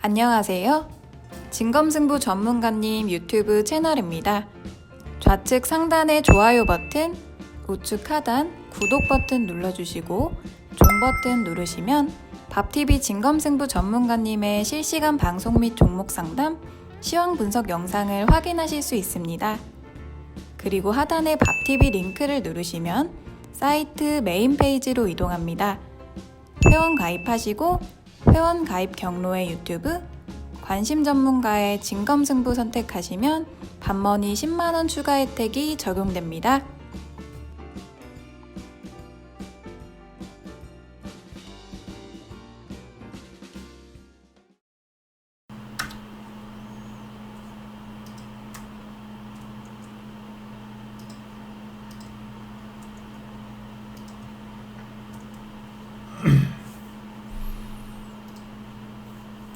안녕하세요. 진검승부 전문가님 유튜브 채널입니다. 좌측 상단의 좋아요 버튼, 우측 하단 구독 버튼 눌러주시고 종 버튼 누르시면 밥TV 진검승부 전문가님의 실시간 방송 및 종목 상담, 시황 분석 영상을 확인하실 수 있습니다. 그리고 하단의 밥TV 링크를 누르시면 사이트 메인 페이지로 이동합니다. 회원 가입하시고 회원 가입 경로의 유튜브, 관심 전문가의 진검승부 선택하시면 밥머니 10만원 추가 혜택이 적용됩니다.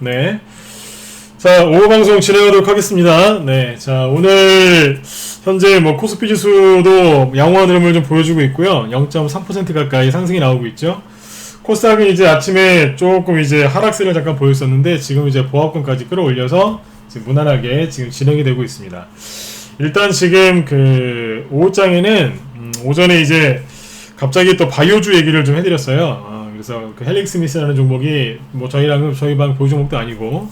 네. 자, 오후 방송 진행하도록 하겠습니다. 네. 자, 오늘 현재 코스피 지수도 양호한 흐름을 좀 보여주고 있고요. 0.3% 가까이 상승이 나오고 있죠. 코스닥은 이제 아침에 조금 이제 하락세를 잠깐 보였었는데 지금 이제 보합권까지 끌어올려서 지금 무난하게 지금 진행이 되고 있습니다. 일단 지금 그 오후장에는 오전에 이제 갑자기 또 바이오주 얘기를 좀 해드렸어요. 그래서 그 헬릭스미스라는 종목이 저희 방 보유 종목도 아니고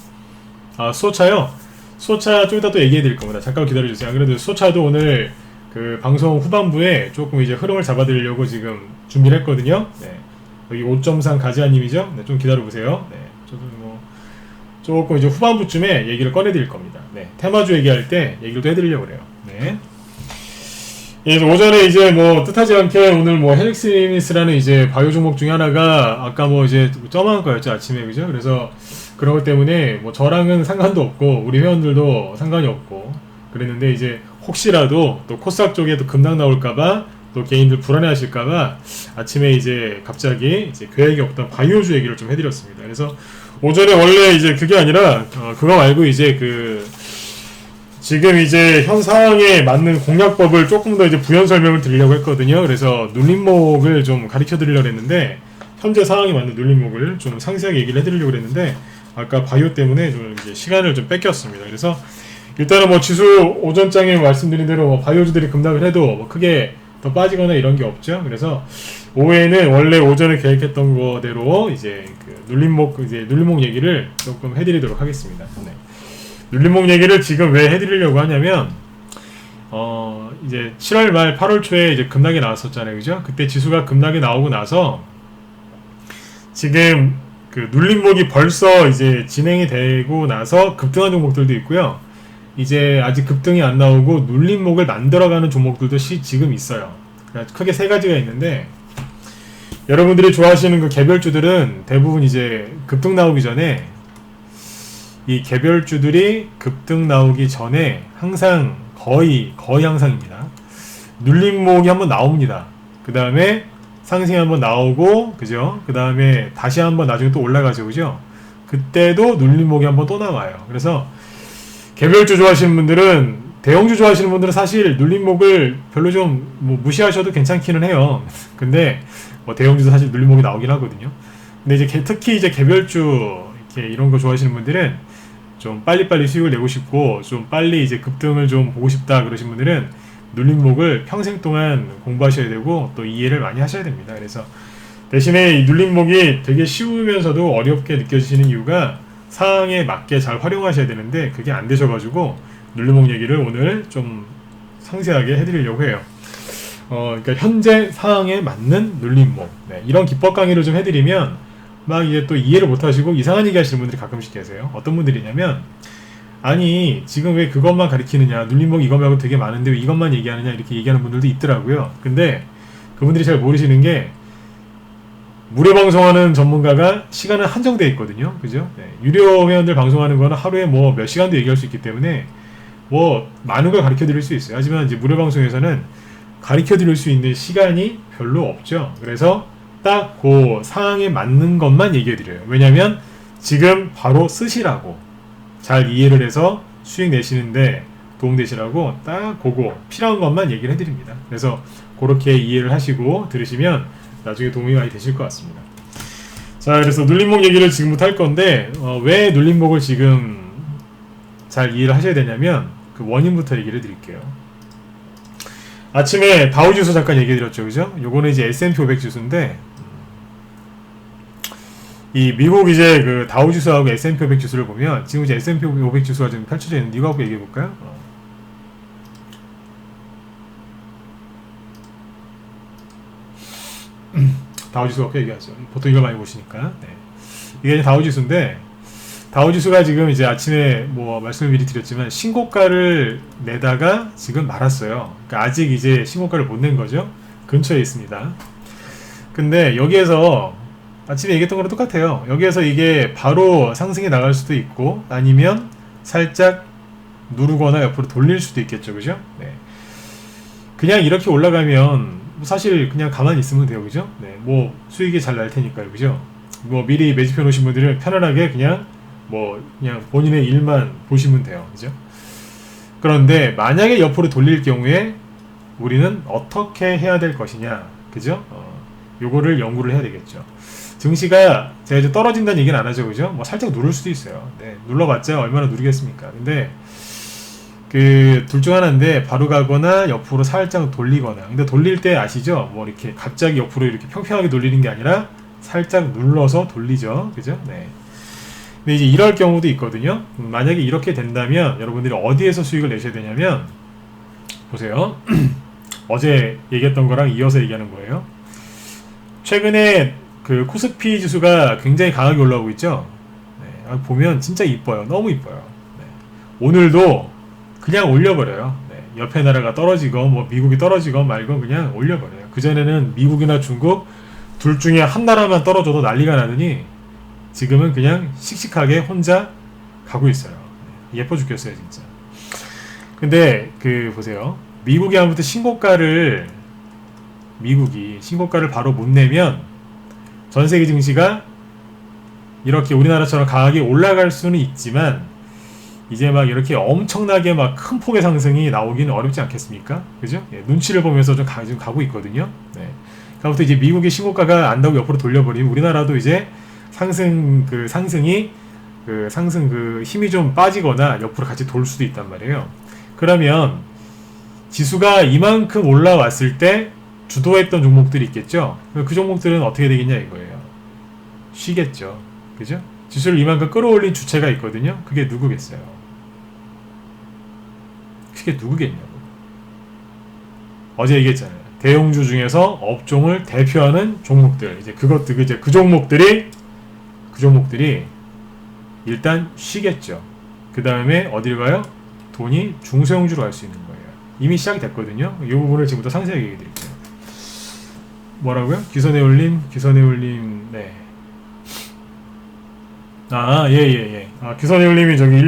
수소차요. 수소차 좀 이따 또 얘기해 드릴 겁니다. 잠깐 기다려 주세요. 그래도 수소차도 오늘 그 방송 후반부에 조금 이제 흐름을 잡아 드리려고 지금 준비를 했거든요. 네. 여기 5.3 가지아님이죠. 네, 좀 기다려 보세요. 네. 저도 조금 이제 후반부쯤에 얘기를 꺼내 드릴 겁니다. 네. 테마주 얘기할 때 얘기를 또 해 드리려고 그래요. 네. 예, 오전에 이제 뜻하지 않게 오늘 헬릭스미스라는 이제 바이오 종목 중에 하나가 아까 이제 점한 거였죠, 아침에. 그죠? 그래서 그런 것 때문에 저랑은 상관도 없고 우리 회원들도 상관이 없고 그랬는데 이제 혹시라도 또 코스닥 쪽에 또 급락 나올까봐 또 개인들 불안해하실까봐 아침에 이제 갑자기 이제 계획이 없던 바이오주 얘기를 좀 해드렸습니다. 그래서 오전에 원래 이제 그게 아니라 그거 말고 이제 지금 이제 현 상황에 맞는 공략법을 조금 더 이제 부연 설명을 드리려고 했거든요. 그래서 눌림목을 좀 가르쳐 드리려고 했는데 현재 상황에 맞는 눌림목을 좀 상세하게 얘기를 해드리려고 했는데 아까 바이오 때문에 좀 이제 시간을 좀 뺏겼습니다. 그래서 일단은 지수 오전장에 말씀드린 대로 바이오주들이 급락을 해도 크게 더 빠지거나 이런 게 없죠. 그래서 오후에는 원래 오전에 계획했던 거대로 이제 눌림목 얘기를 조금 해드리도록 하겠습니다. 네. 눌림목 얘기를 지금 왜 해드리려고 하냐면 이제 7월 말 8월 초에 이제 급락이 나왔었잖아요. 그죠? 그때 지수가 급락이 나오고 나서 지금 그 눌림목이 벌써 이제 진행이 되고 나서 급등한 종목들도 있고요. 이제 아직 급등이 안 나오고 눌림목을 만들어가는 종목들도 지금 있어요. 그러니까 크게 세 가지가 있는데 여러분들이 좋아하시는 그 개별주들은 대부분 이제 급등 나오기 전에 이 개별주들이 급등 나오기 전에 항상 거의 항상입니다. 눌림목이 한번 나옵니다. 그 다음에 상승이 한번 나오고, 그죠? 그 다음에 다시 한번 나중에 또 올라가죠, 그죠? 그때도 눌림목이 한번 또 나와요. 그래서 개별주 좋아하시는 분들은, 대형주 좋아하시는 분들은 사실 눌림목을 별로 좀 무시하셔도 괜찮기는 해요. 근데 대형주도 사실 눌림목이 나오긴 하거든요. 근데 이제 특히 이제 개별주 이렇게 이런 거 좋아하시는 분들은 좀 빨리빨리 수익을 내고 싶고 좀 빨리 이제 급등을 좀 보고 싶다 그러신 분들은 눌림목을 평생 동안 공부하셔야 되고 또 이해를 많이 하셔야 됩니다. 그래서 대신에 이 눌림목이 되게 쉬우면서도 어렵게 느껴지시는 이유가 상황에 맞게 잘 활용하셔야 되는데 그게 안 되셔가지고 눌림목 얘기를 오늘 좀 상세하게 해드리려고 해요. 그러니까 현재 상황에 맞는 눌림목, 네, 이런 기법 강의를 좀 해드리면 막 이제 또 이해를 못하시고 이상한 얘기 하시는 분들이 가끔씩 계세요. 어떤 분들이냐면 아니 지금 왜 그것만 가리키느냐, 눌림목 이거 말고 되게 많은데 왜 이것만 얘기하느냐 이렇게 얘기하는 분들도 있더라고요. 근데 그분들이 잘 모르시는 게 무료 방송하는 전문가가 시간은 한정되어 있거든요. 그죠? 네, 유료 회원들 방송하는 거는 하루에 몇 시간도 얘기할 수 있기 때문에 많은 걸 가르쳐 드릴 수 있어요. 하지만 이제 무료 방송에서는 가르쳐 드릴 수 있는 시간이 별로 없죠. 그래서 딱 그 상황에 맞는 것만 얘기해 드려요. 왜냐면 지금 바로 쓰시라고, 잘 이해를 해서 수익 내시는데 도움되시라고 딱 그거 필요한 것만 얘기를 해드립니다. 그래서 그렇게 이해를 하시고 들으시면 나중에 도움이 많이 되실 것 같습니다. 자, 그래서 눌림목 얘기를 지금부터 할 건데 왜 눌림목을 지금 잘 이해를 하셔야 되냐면 그 원인부터 얘기를 드릴게요. 아침에 다우지수 잠깐 얘기 드렸죠, 그죠? 요거는 이제 S&P 500 지수인데 이 미국 이제 그 다우지수하고 S&P 500 지수를 보면 지금 이제 S&P 500 지수가 지금 펼쳐져 있는데 이거 갖고 얘기해 볼까요? 다우지수 갖고 얘기하죠. 보통 이걸 많이 보시니까. 네. 이게 이제 다우지수인데 다우지수가 지금 이제 아침에 뭐 말씀을 미리 드렸지만 신고가를 내다가 지금 말았어요. 그러니까 아직 이제 신고가를 못 낸 거죠. 근처에 있습니다. 근데 여기에서 아침에 얘기했던 거랑 똑같아요. 여기에서 이게 바로 상승해 나갈 수도 있고 아니면 살짝 누르거나 옆으로 돌릴 수도 있겠죠. 그죠? 네. 그냥 이렇게 올라가면 사실 그냥 가만히 있으면 돼요. 그죠? 네. 뭐 수익이 잘 날 테니까요. 그죠? 뭐 미리 매집해 놓으신 분들은 편안하게 그냥 본인의 일만 보시면 돼요. 그죠? 그런데 만약에 옆으로 돌릴 경우에 우리는 어떻게 해야 될 것이냐. 그죠? 요거를 연구를 해야 되겠죠. 증시가 제가 이제 떨어진다는 얘기는 안 하죠. 그죠? 뭐 살짝 누를 수도 있어요. 네. 눌러봤자 얼마나 누르겠습니까? 근데 그 둘 중 하나인데 바로 가거나 옆으로 살짝 돌리거나. 근데 돌릴 때 아시죠? 뭐 이렇게 갑자기 옆으로 이렇게 평평하게 돌리는 게 아니라 살짝 눌러서 돌리죠. 그죠? 네. 근데 이제 이럴 경우도 있거든요. 만약에 이렇게 된다면 여러분들이 어디에서 수익을 내셔야 되냐면 보세요. 어제 얘기했던 거랑 이어서 얘기하는 거예요. 최근에 그 코스피 지수가 굉장히 강하게 올라오고 있죠. 네. 보면 진짜 이뻐요. 너무 이뻐요. 네. 오늘도 그냥 올려버려요. 네. 옆에 나라가 떨어지고 뭐 미국이 떨어지고 말고 그냥 올려버려요. 그전에는 미국이나 중국 둘 중에 한 나라만 떨어져도 난리가 나더니 지금은 그냥 씩씩하게 혼자 가고 있어요. 예뻐 죽겠어요, 진짜. 근데 그 보세요. 미국이 아무튼 미국이 신고가를 바로 못 내면 전 세계 증시가 이렇게 우리나라처럼 강하게 올라갈 수는 있지만 이제 막 이렇게 엄청나게 막 큰 폭의 상승이 나오기는 어렵지 않겠습니까? 그죠? 예, 눈치를 보면서 좀 지금 가고 있거든요. 네. 아무튼 이제 미국의 신고가가 안 나오고 옆으로 돌려버리면 우리나라도 이제 상승 힘이 좀 빠지거나 옆으로 같이 돌 수도 있단 말이에요. 그러면 지수가 이만큼 올라왔을 때 주도했던 종목들이 있겠죠. 그 종목들은 어떻게 되겠냐 이거예요. 쉬겠죠. 그죠? 지수를 이만큼 끌어올린 주체가 있거든요. 그게 누구겠어요? 그게 누구겠냐고. 어제 얘기했잖아요. 대형주 중에서 업종을 대표하는 종목들. 이제 그 종목들이 일단 쉬겠죠. 그 다음에 어딜 가요? 돈이 중소형주로 갈 수 있는 거예요. 이미 시작이 됐거든요. 이 부분을 지금부터 상세하게 얘기해 드릴게요. 뭐라고요? 기선에 올림, 네. 예. 기선에 올림이 저기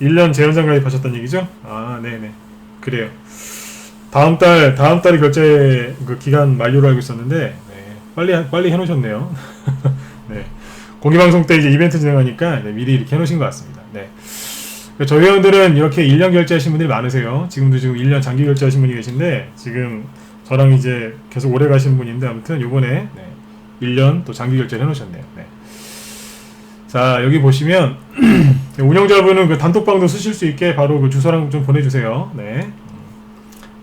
1년 제한장 가입하셨던 얘기죠? 네네. 그래요. 다음 달에 결제 그 기간 만료로 알고 있었는데, 네. 빨리 해놓으셨네요. 네. 공개방송 때 이제 이벤트 진행하니까 미리 이렇게 해놓으신 것 같습니다. 네. 저희 회원들은 이렇게 1년 결제하신 분들이 많으세요. 지금 1년 장기 결제하신 분이 계신데, 지금 저랑 이제 계속 오래 가신 분인데, 아무튼 요번에 1년 또 장기 결제를 해놓으셨네요. 네. 자, 여기 보시면, 운영자분은 그 단톡방도 쓰실 수 있게 바로 그 주소랑 좀 보내주세요. 네.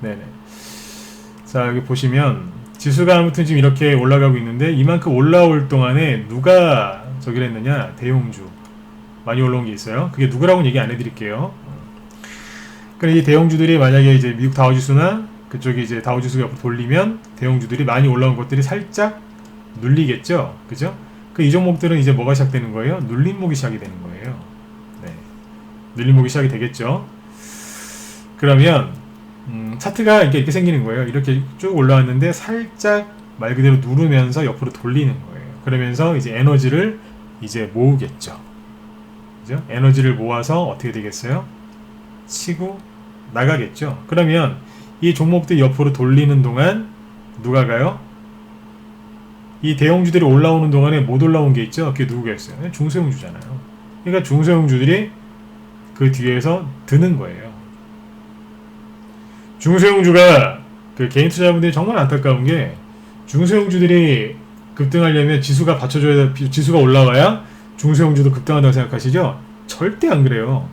네네. 자, 여기 보시면, 지수가 아무튼 지금 이렇게 올라가고 있는데, 이만큼 올라올 동안에 누가 저기를 했느냐? 대형주. 많이 올라온 게 있어요. 그게 누구라고는 얘기 안 해드릴게요. 그럼 이 대형주들이 만약에 이제 미국 다우지수나 그쪽이 이제 다우지수가 옆으로 돌리면 대형주들이 많이 올라온 것들이 살짝 눌리겠죠. 그죠? 이 종목들은 이제 뭐가 시작되는 거예요? 눌림목이 시작이 되는 거예요. 네. 눌림목이 시작이 되겠죠. 그러면 차트가 이렇게 생기는 거예요. 이렇게 쭉 올라왔는데 살짝 말 그대로 누르면서 옆으로 돌리는 거예요. 그러면서 이제 에너지를 이제 모으겠죠. 그죠? 에너지를 모아서 어떻게 되겠어요? 치고 나가겠죠. 그러면 이 종목들이 옆으로 돌리는 동안 누가 가요? 이 대형주들이 올라오는 동안에 못 올라온 게 있죠. 그게 누구겠어요? 중소형주잖아요. 그러니까 중소형주들이 그 뒤에서 드는 거예요. 중소형주가 그 개인 투자자분들이 정말 안타까운 게 중소형주들이 급등하려면 지수가 받쳐줘야 돼. 지수가 올라와야 중소형주도 급등한다고 생각하시죠? 절대 안 그래요.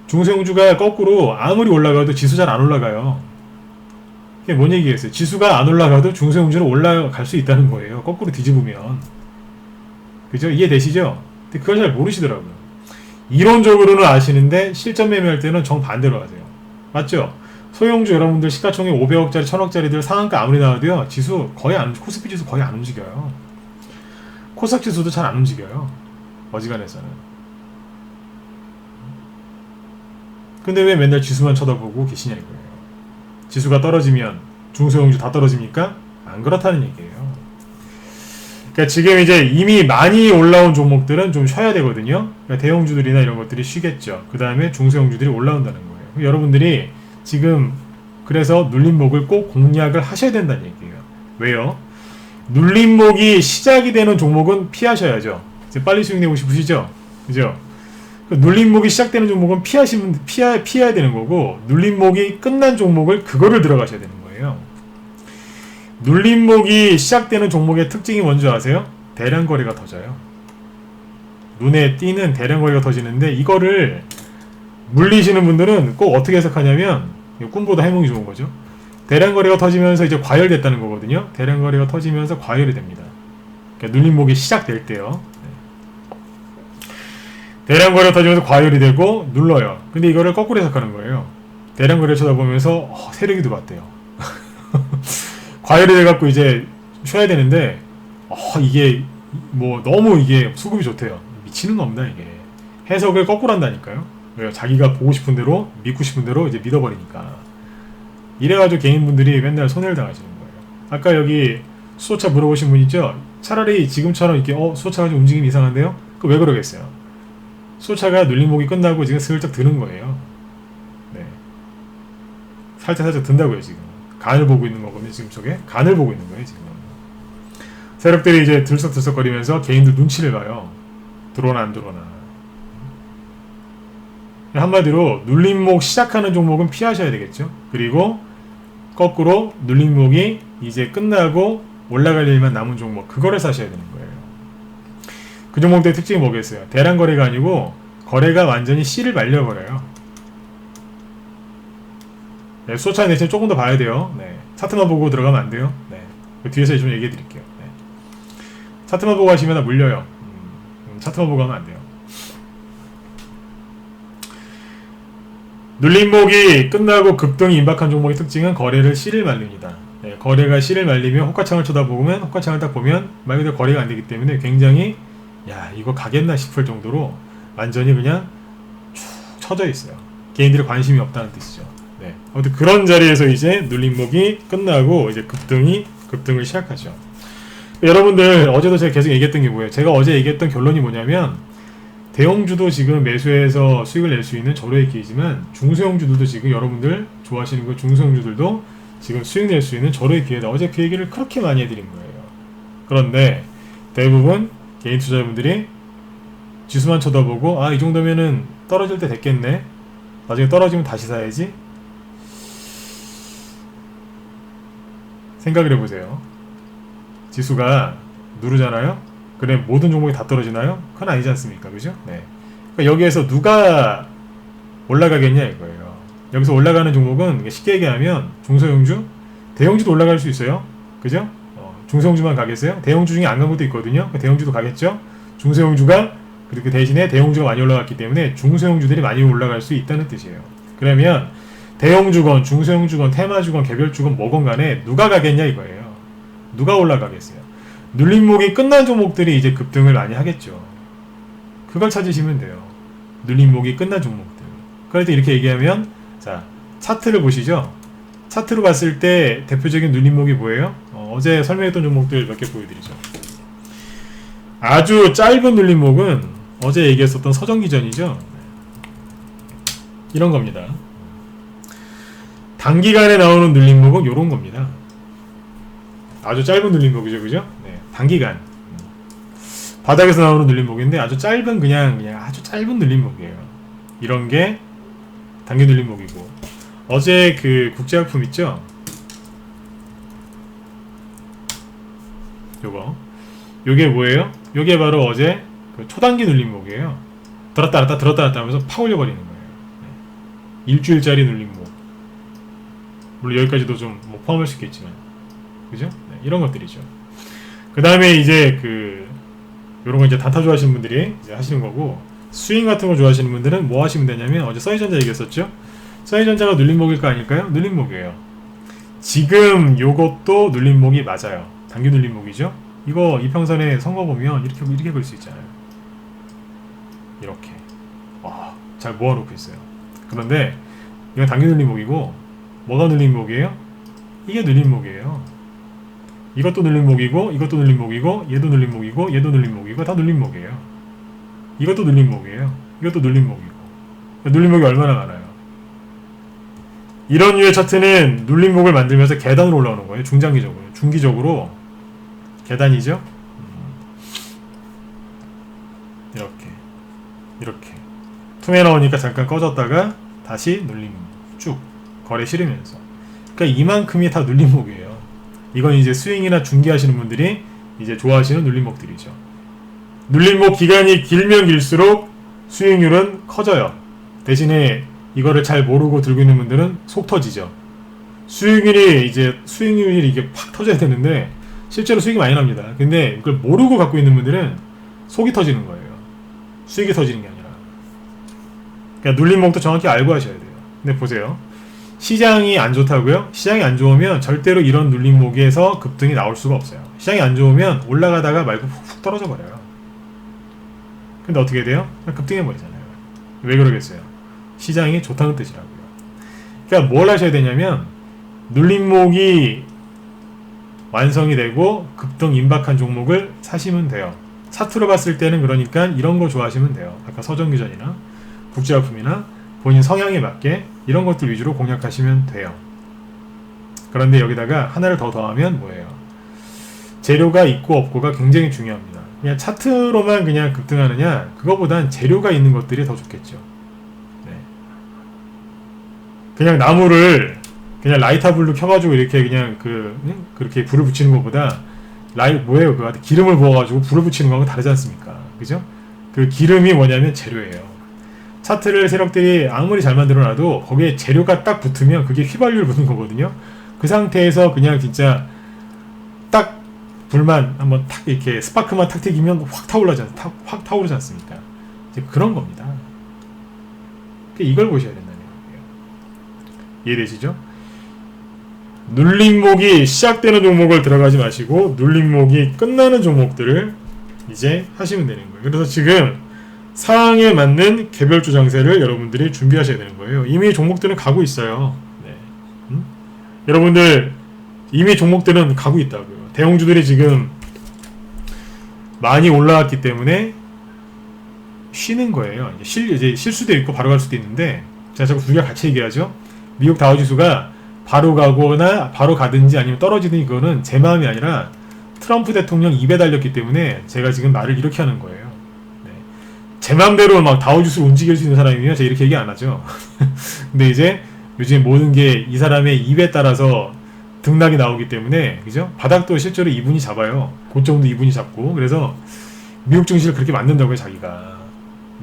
중소형주가 거꾸로 아무리 올라가도 지수 잘 안 올라가요. 이게 뭔 얘기겠어요? 지수가 안 올라가도 중소형주는 올라갈 수 있다는 거예요. 거꾸로 뒤집으면. 그죠? 이해되시죠? 근데 그걸 잘 모르시더라고요. 이론적으로는 아시는데 실전 매매할 때는 정반대로 하세요. 맞죠? 소형주 여러분들 시가총액 500억짜리 1000억짜리들 상한가 아무리 나와도요. 지수 거의 안, 코스피 지수 거의 안 움직여요. 코스닥 지수도 잘 안 움직여요. 어지간해서는. 근데 왜 맨날 지수만 쳐다보고 계시냐 이거예요. 지수가 떨어지면 중소형주 다 떨어집니까? 안 그렇다는 얘기예요. 그러니까 지금 이제 이미 많이 올라온 종목들은 좀 쉬어야 되거든요. 그러니까 대형주들이나 이런 것들이 쉬겠죠. 그 다음에 중소형주들이 올라온다는 거예요. 여러분들이 지금 그래서 눌림목을 꼭 공략을 하셔야 된다는 얘기예요. 왜요? 눌림목이 시작이 되는 종목은 피하셔야죠. 이제 빨리 수익 내고 싶으시죠? 그죠? 눌림목이 시작되는 종목은 피해야 되는 거고, 눌림목이 끝난 종목을 그거를 들어가셔야 되는 거예요. 눌림목이 시작되는 종목의 특징이 뭔지 아세요? 대량 거래가 터져요. 눈에 띄는 대량 거래가 터지는데 이거를 물리시는 분들은 꼭 어떻게 해석하냐면 꿈보다 해몽이 좋은 거죠. 대량 거래가 터지면서 이제 과열됐다는 거거든요. 대량 거래가 터지면서 과열이 됩니다. 그러니까 눌림목이 시작될 때요. 대량 거래가 터지면서 과열이 되고 눌러요. 근데 이거를 거꾸로 해석하는 거예요. 대량 거래 쳐다보면서 세력이 들어왔대요. 과열이 돼갖고 이제 쉬어야 되는데 이게 뭐 너무 이게 수급이 좋대요. 미치는 겁니다 이게. 해석을 거꾸로 한다니까요. 왜요? 자기가 보고 싶은 대로 믿고 싶은 대로 이제 믿어버리니까. 이래가지고 개인분들이 맨날 손해를 당하시는 거예요. 아까 여기 수소차 물어보신 분 있죠? 차라리 지금처럼 이렇게 수소차가 좀 움직임이 이상한데요? 그 왜 그러겠어요? 수소차가 눌림목이 끝나고 지금 슬쩍 드는 거예요. 네. 살짝 든다고요 지금. 간을 보고 있는 거거든요 지금 저게. 간을 보고 있는 거예요 지금. 세력들이 이제 들썩들썩거리면서 개인들 눈치를 봐요. 들어오나 안 들어오나. 한마디로 눌림목 시작하는 종목은 피하셔야 되겠죠. 그리고 거꾸로 눌림목이 이제 끝나고 올라갈 일만 남은 종목, 그거를 사셔야 되는 거예요. 그 종목들의 특징이 뭐겠어요? 대량 거래가 아니고 거래가 완전히 씨를 말려버려요. 네, 수소차 대신 조금 더 봐야 돼요. 네. 차트만 보고 들어가면 안 돼요. 네. 그 뒤에서 좀 얘기해 드릴게요. 네. 차트만 보고 하시면 물려요. 차트만 보고 하면 안 돼요. 눌림목이 끝나고 급등이 임박한 종목의 특징은 거래를 씨를 말립니다. 네, 거래가 씨를 말리면 호가창을 쳐다보면 호가창을 딱 보면 말 그대로 거래가 안 되기 때문에 굉장히 이거 가겠나 싶을 정도로 완전히 그냥 쭉 쳐져 있어요. 개인들이 관심이 없다는 뜻이죠. 네. 아무튼 그런 자리에서 이제 눌림목이 끝나고 이제 급등을 시작하죠. 여러분들 어제도 제가 계속 얘기했던 게 뭐예요? 제가 어제 얘기했던 결론이 뭐냐면 대형주도 지금 매수해서 수익을 낼 수 있는 절호의 기회지만 중소형주들도 지금 여러분들 좋아하시는 그 중소형주들도 지금 수익 낼 수 있는 절호의 기회다. 어제 그 얘기를 그렇게 많이 해드린 거예요. 그런데 대부분 개인 투자자분들이 지수만 쳐다보고 이 정도면은 떨어질 때 됐겠네. 나중에 떨어지면 다시 사야지. 생각을 해보세요. 지수가 누르잖아요. 그래 모든 종목이 다 떨어지나요? 그건 아니지 않습니까? 그죠? 네. 그러니까 여기에서 누가 올라가겠냐 이거예요. 여기서 올라가는 종목은 쉽게 얘기하면 중소형주, 대형주도 올라갈 수 있어요. 그죠? 중소형주만 가겠어요? 대형주 중에 안 간 것도 있거든요. 대형주도 가겠죠? 중소형주가 그리고 대신에 대형주가 많이 올라갔기 때문에 중소형주들이 많이 올라갈 수 있다는 뜻이에요. 그러면 대형주건 중소형주건 테마주건 개별주건 뭐건 간에 누가 가겠냐 이거예요. 누가 올라가겠어요? 눌림목이 끝난 종목들이 이제 급등을 많이 하겠죠. 그걸 찾으시면 돼요. 눌림목이 끝난 종목들. 그럴 때 이렇게 얘기하면 자 차트를 보시죠. 차트로 봤을 때 대표적인 눌림목이 뭐예요? 어제 설명했던 종목들 몇 개 보여드리죠. 아주 짧은 눌림목은 어제 얘기했었던 서정기전이죠. 이런 겁니다. 단기간에 나오는 눌림목은 이런 겁니다. 아주 짧은 눌림목이죠, 그죠? 네, 단기간 바닥에서 나오는 눌림목인데 아주 짧은 그냥 아주 짧은 눌림목이에요. 이런 게 단기 눌림목이고 어제 그 국제약품 있죠? 요게 뭐예요? 요게 바로 어제 그 초단기 눌림목이에요. 들었다 놨다 들었다 놨다 하면서 팍 올려버리는 거예요. 네. 일주일짜리 눌림목. 물론 여기까지도 좀 뭐 포함할 수 있겠지만, 그죠? 네, 이런 것들이죠. 그 다음에 이제 요런 거 이제 단타 좋아하시는 분들이 이제 하시는 거고, 스윙 같은 거 좋아하시는 분들은 뭐 하시면 되냐면, 어제 써니전자 얘기했었죠? 써니전자가 눌림목일까 아닐까요? 눌림목이에요. 지금 요것도 눌림목이 맞아요. 당겨 눌림목이죠? 이거 이평선에 선거 보면 이렇게 그릴 수 있잖아요. 이렇게. 와, 잘 모아놓고 있어요. 그런데 이건 당겨 눌림목이고, 뭐가 눌림목이에요? 이게 눌림목이에요. 이것도 눌림목이고, 이것도 눌림목이고, 얘도 눌림목이고, 얘도 눌림목이고, 다 눌림목이에요. 이것도 눌림목이에요. 이것도 눌림목이고. 눌림목이 얼마나 많아요? 이런 류의 차트는 눌림목을 만들면서 계단으로 올라오는 거예요. 중장기적으로. 중기적으로 계단이죠. 이렇게 퉁에 나오니까 잠깐 꺼졌다가 다시 눌림 쭉 거래 실으면서, 그러니까 이만큼이 다 눌림목이에요. 이건 이제 스윙이나 중기 하시는 분들이 이제 좋아하시는 눌림목들이죠. 눌림목 기간이 길면 길수록 수익률은 커져요. 대신에 이거를 잘 모르고 들고 있는 분들은 속 터지죠. 수익률이 이게 팍 터져야 되는데 실제로 수익이 많이 납니다. 근데 그걸 모르고 갖고 있는 분들은 속이 터지는 거예요. 수익이 터지는 게 아니라. 그러니까 눌림목도 정확히 알고 하셔야 돼요. 근데 보세요. 시장이 안 좋다고요? 시장이 안 좋으면 절대로 이런 눌림목에서 급등이 나올 수가 없어요. 시장이 안 좋으면 올라가다가 말고 훅 떨어져 버려요. 근데 어떻게 돼요? 급등해 버리잖아요. 왜 그러겠어요? 시장이 좋다는 뜻이라고요. 그러니까 뭘 하셔야 되냐면, 눌림목이 완성이 되고 급등 임박한 종목을 사시면 돼요. 차트로 봤을 때는 그러니까 이런 거 좋아하시면 돼요. 아까 서정규전이나 국제화품이나 본인 성향에 맞게 이런 것들 위주로 공략하시면 돼요. 그런데 여기다가 하나를 더 더하면 뭐예요? 재료가 있고 없고가 굉장히 중요합니다. 그냥 차트로만 그냥 급등하느냐, 그거보단 재료가 있는 것들이 더 좋겠죠. 네. 그냥 나무를 그냥 라이터 불로 켜가지고 이렇게 그냥 그렇게 불을 붙이는 것보다 뭐예요? 그 기름을 부어가지고 불을 붙이는 거하고 다르지 않습니까? 그죠? 그 기름이 뭐냐면 재료예요. 차트를 세력들이 아무리 잘 만들어놔도 거기에 재료가 딱 붙으면 그게 휘발유를 붓는 거거든요. 그 상태에서 그냥 진짜 딱 불만 한번 탁 이렇게 스파크만 탁 튀기면 확 타오르지 않습니까? 이제 그런 겁니다. 이걸 보셔야 된다는 거예요. 이해되시죠? 눌림목이 시작되는 종목을 들어가지 마시고 눌림목이 끝나는 종목들을 이제 하시면 되는 거예요. 그래서 지금 상황에 맞는 개별주 장세를 여러분들이 준비하셔야 되는 거예요. 이미 종목들은 가고 있어요. 네. 여러분들 이미 종목들은 가고 있다고요. 대형주들이 지금 많이 올라왔기 때문에 쉬는 거예요. 이제 쉴 수도 있고 바로 갈 수도 있는데, 제가 자꾸 두 개 같이 얘기하죠. 미국 다우지수가 바로 가거나 바로 가든지 아니면 떨어지든 이거는 제 마음이 아니라 트럼프 대통령 입에 달렸기 때문에 제가 지금 말을 이렇게 하는 거예요. 네. 제 마음대로 막 다우지수 움직일 수 있는 사람이면 제가 이렇게 얘기 안 하죠. 근데 이제 요즘 모든 게 이 사람의 입에 따라서 등락이 나오기 때문에, 그죠? 바닥도 실제로 이분이 잡아요. 고점도 이분이 잡고. 그래서 미국 증시를 그렇게 만든다고요, 자기가.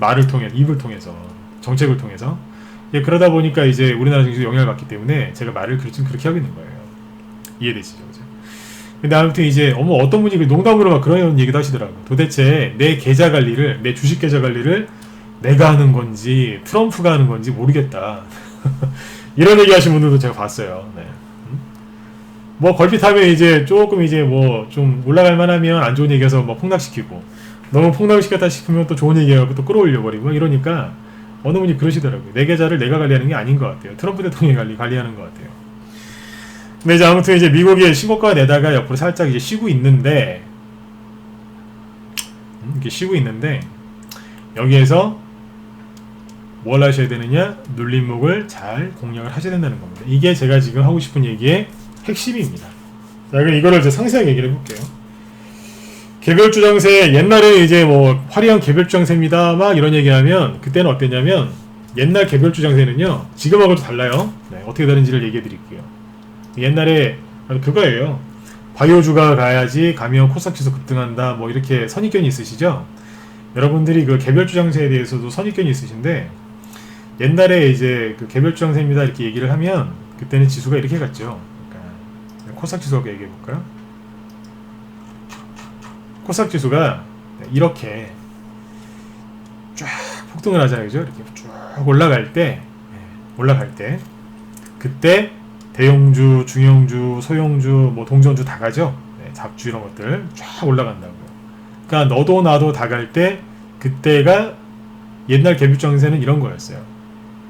말을 통해, 입을 통해서, 정책을 통해서. 예, 그러다 보니까 이제 우리나라 증시에 영향을 받기 때문에 제가 말을 그렇게 하고 있는 거예요. 이해되시죠? 그죠? 근데 아무튼 이제 어떤 분이 농담으로 막 그런 얘기도 하시더라고요. 도대체 내 계좌 관리를, 내 주식 계좌 관리를 내가 하는 건지 트럼프가 하는 건지 모르겠다. 이런 얘기 하신 분들도 제가 봤어요. 네. 뭐 걸핏하면 이제 조금 이제 뭐 좀 올라갈 만하면 안 좋은 얘기해서 뭐 폭락시키고, 너무 폭락을 시켰다 싶으면 또 좋은 얘기하고 또 끌어올려 버리고 이러니까 어느 분이 그러시더라고요. 내 계좌를 내가 관리하는 게 아닌 것 같아요. 트럼프 대통령이 관리하는 것 같아요. 근데 이제 아무튼 이제 미국이 신고가 내다가 옆으로 살짝 이제 쉬고 있는데, 이렇게 쉬고 있는데, 여기에서 뭘 하셔야 되느냐? 눌림목을 잘 공략을 하셔야 된다는 겁니다. 이게 제가 지금 하고 싶은 얘기의 핵심입니다. 자, 그럼 이거를 이제 상세하게 얘기를 해볼게요. 개별주 장세, 옛날에 이제 뭐 화려한 개별주 장세입니다 막 이런 얘기하면, 그때는 어땠냐면 옛날 개별주 장세는요 지금하고도 달라요. 네, 어떻게 다른지를 얘기해 드릴게요. 옛날에 그거예요. 바이오주가 가야지 가면 코스닥 지수 급등한다 뭐 이렇게 선입견이 있으시죠? 여러분들이 그 개별주 장세에 대해서도 선입견이 있으신데 옛날에 이제 그 개별주 장세입니다 이렇게 얘기를 하면 그때는 지수가 이렇게 갔죠. 그러니까 코스닥 지수하고 얘기해 볼까요? 코스닥 지수가 이렇게 쫙 폭등을 하잖아요, 그죠? 이렇게 쭉 올라갈 때 그때 대형주, 중형주, 소형주, 뭐 동전주 다 가죠. 네, 잡주 이런 것들 쫙 올라간다고요. 그러니까 너도 나도 다 갈 때 그때가 옛날 개별주 장세는 이런 거였어요.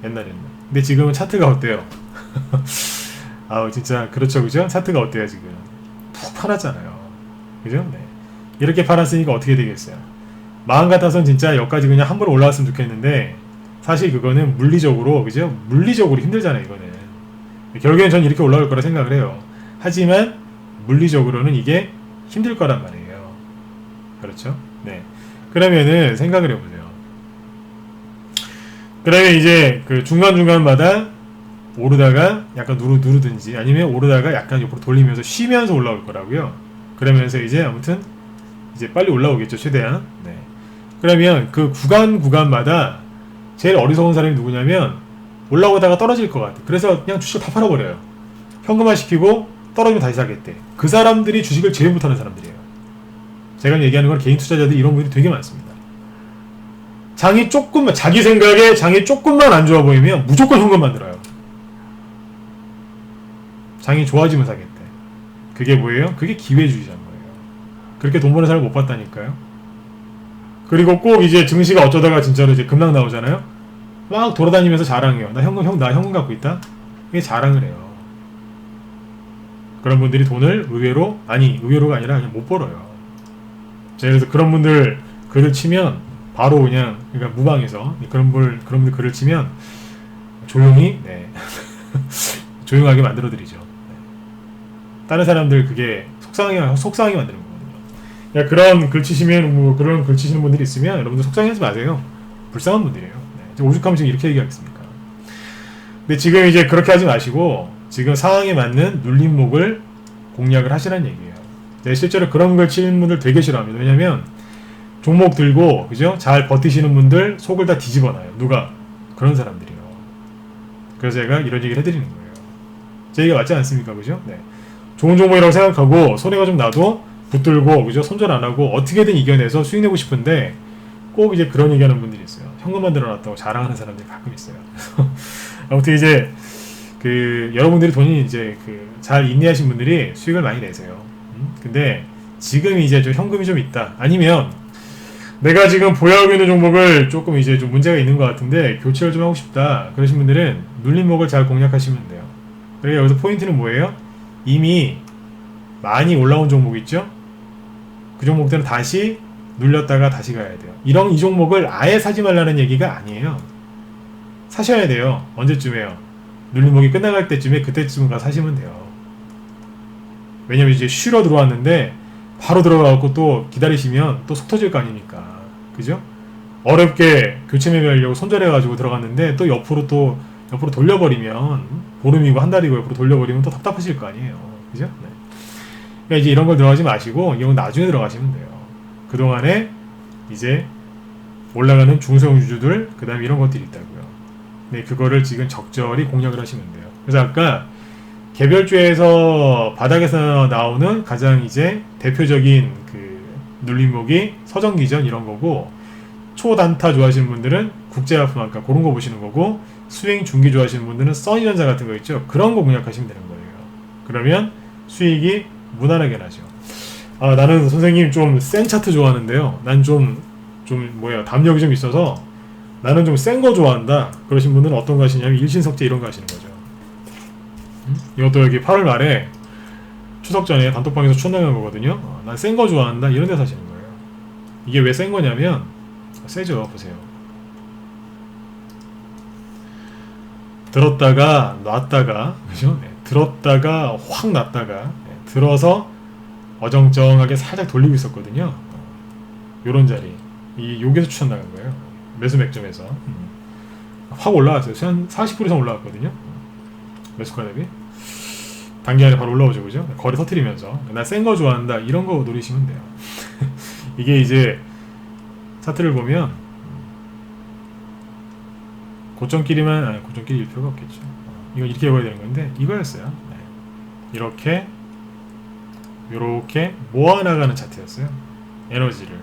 옛날에는. 근데 지금은 차트가 어때요? 아우 진짜 그렇죠, 그죠? 차트가 어때요 지금? 푹 팔았잖아요, 그죠? 네. 이렇게 팔았으니까 어떻게 되겠어요? 마음 같아선 진짜 여기까지 그냥 한 번에 올라왔으면 좋겠는데 사실 그거는 물리적으로, 그죠? 물리적으로 힘들잖아요, 이거는. 결국엔 전 이렇게 올라올 거라 생각을 해요. 하지만 물리적으로는 이게 힘들 거란 말이에요. 그렇죠? 네. 그러면은 생각을 해보세요. 그러면 이제 그 중간중간마다 오르다가 약간 누르든지 아니면 오르다가 약간 옆으로 돌리면서 쉬면서 올라올 거라고요. 그러면서 이제 아무튼 이제 빨리 올라오겠죠, 최대한. 네. 그러면 그 구간마다 제일 어리석은 사람이 누구냐면 올라오다가 떨어질 것 같아. 그래서 그냥 주식을 다 팔아버려요. 현금화 시키고 떨어지면 다시 사겠대. 그 사람들이 주식을 제일 못하는 사람들이에요. 제가 얘기하는 건 개인 투자자들 이런 분들이 되게 많습니다. 장이 조금만, 자기 생각에 장이 조금만 안 좋아 보이면 무조건 현금만 들어요. 장이 좋아지면 사겠대. 그게 뭐예요? 그게 기회주의자인 거예요. 그렇게 돈 버는 사람 못 봤다니까요. 그리고 꼭 이제 증시가 어쩌다가 진짜로 이제 급락 나오잖아요. 막 돌아다니면서 자랑해요. 나 현금 갖고 있다. 이게 자랑을 해요. 그런 분들이 돈을 의외로가 아니라 그냥 못 벌어요. 그래서 그런 분들 글을 치면 바로 그냥, 그러니까 무방해서 그런 분들 글을 치면 조용히, 네. 조용하게 만들어드리죠. 네. 다른 사람들 그게 속상하게 만드는 거거든요. 그러니까 그런 글 치시면, 뭐 그런 글 치시는 분들이 있으면 여러분들 속상해하지 마세요. 불쌍한 분들이에요. 네. 오죽하면 지금 이렇게 얘기하겠습니까? 근데 지금 이제 그렇게 하지 마시고 지금 상황에 맞는 눌림목을 공략을 하시라는 얘기예요. 네, 실제로 그런 걸 치는 분들 되게 싫어합니다. 왜냐면 종목 들고, 그죠? 잘 버티시는 분들 속을 다 뒤집어놔요. 누가? 그런 사람들이요. 그래서 제가 이런 얘기를 해드리는 거예요. 제 얘기가 맞지 않습니까? 그죠? 네. 좋은 종목이라고 생각하고 손해가 좀 나도 붙들고, 그죠? 손절 안 하고 어떻게든 이겨내서 수익 내고 싶은데 꼭 이제 그런 얘기하는 분들이 있어요. 현금만 들어놨다고 자랑하는 사람들이 가끔 있어요. 아무튼 이제 그 여러분들이 돈이 이제 그 잘 인내하신 분들이 수익을 많이 내세요. 근데 지금 이제 좀 현금이 좀 있다. 아니면 내가 지금 보유하고 있는 종목을 조금 이제 좀 문제가 있는 것 같은데 교체를 좀 하고 싶다. 그러신 분들은 눌림목을 잘 공략하시면 돼요. 그러니까 여기서 포인트는 뭐예요? 이미 많이 올라온 종목 있죠? 그 종목들은 다시 눌렸다가 다시 가야 돼요. 이 종목을 아예 사지 말라는 얘기가 아니에요. 사셔야 돼요. 언제쯤에요? 눌림목이 끝나갈 때쯤에 그때쯤 가서 사시면 돼요. 왜냐면 이제 쉬러 들어왔는데 바로 들어가고 또 기다리시면 또 속 터질 거 아닙니까? 그죠? 어렵게 교체 매매하려고 손절해가지고 들어갔는데 또 옆으로 돌려버리면 보름이고 한 달이고 옆으로 돌려버리면 또 답답하실 거 아니에요. 그죠? 네. 그러니까 이제 이런 걸 들어가지 마시고 이건 나중에 들어가시면 돼요. 그동안에 이제 올라가는 중소형 주주들 그 다음에 이런 것들이 있다고요. 네, 그거를 지금 적절히 공략을 하시면 돼요. 그래서 아까 개별주에서 바닥에서 나오는 가장 이제 대표적인 그 눌림목이 서정기전 이런 거고, 초단타 좋아하시는 분들은 국제화품학과 그런 거 보시는 거고, 수행 중기 좋아하시는 분들은 써니전자 같은 거 있죠. 그런 거 공략하시면 되는 거예요. 그러면 수익이 무난하게 나죠. 아, 나는 선생님 좀 센 차트 좋아하는데요. 난 담력이 좀 있어서 나는 좀 센 거 좋아한다. 그러신 분들은 어떤 거 하시냐면 일신석재 이런 거 하시는 거죠. 이것도 여기 8월 말에 추석 전에 단톡방에서 추천당한 거거든요. 난 센 거 좋아한다. 이런 데서 하시는 거예요. 이게 왜 센 거냐면 세죠. 보세요. 들었다가 놨다가, 그죠? 네. 들었다가 확 놨다가, 네. 들어서 어정쩡하게 살짝 돌리고 있었거든요. 요런 자리. 여기서 추천당한 거예요. 매수 맥점에서. 확 올라왔어요. 한 40% 이상 올라왔거든요. 매수가 대비. 단기 안에 바로 올라오죠, 그죠? 거리 터트리면서 나 센 거 좋아한다 이런 거 노리시면 돼요. 이게 이제 차트를 보면 고점끼리만 고점끼리 일 필요가 없겠죠. 이거 이렇게 해봐야 되는 건데 이거였어요. 네. 이렇게 요렇게 모아나가는 차트였어요. 에너지를.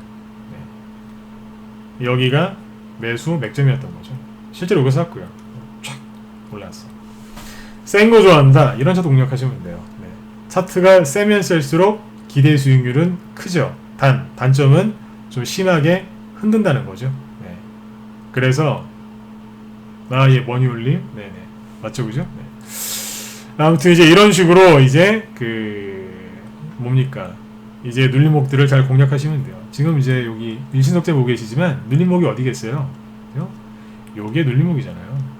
네. 여기가 매수 맥점이었던 거죠. 실제로 이거 샀고요. 촥 올라왔어. 센 거 좋아한다 이런 차트 공략하시면 돼요. 네. 차트가 세면 셀수록 기대 수익률은 크죠. 단점은 좀 심하게 흔든다는 거죠. 네. 그래서 예, 머니올림 네네 맞죠, 그죠? 네. 아무튼 이제 이런 식으로 이제 뭡니까 이제 눌림목들을 잘 공략하시면 돼요. 지금 이제 여기 일신석재 보고 계시지만 눌림목이 어디겠어요? 그죠? 요게 눌림목이잖아요.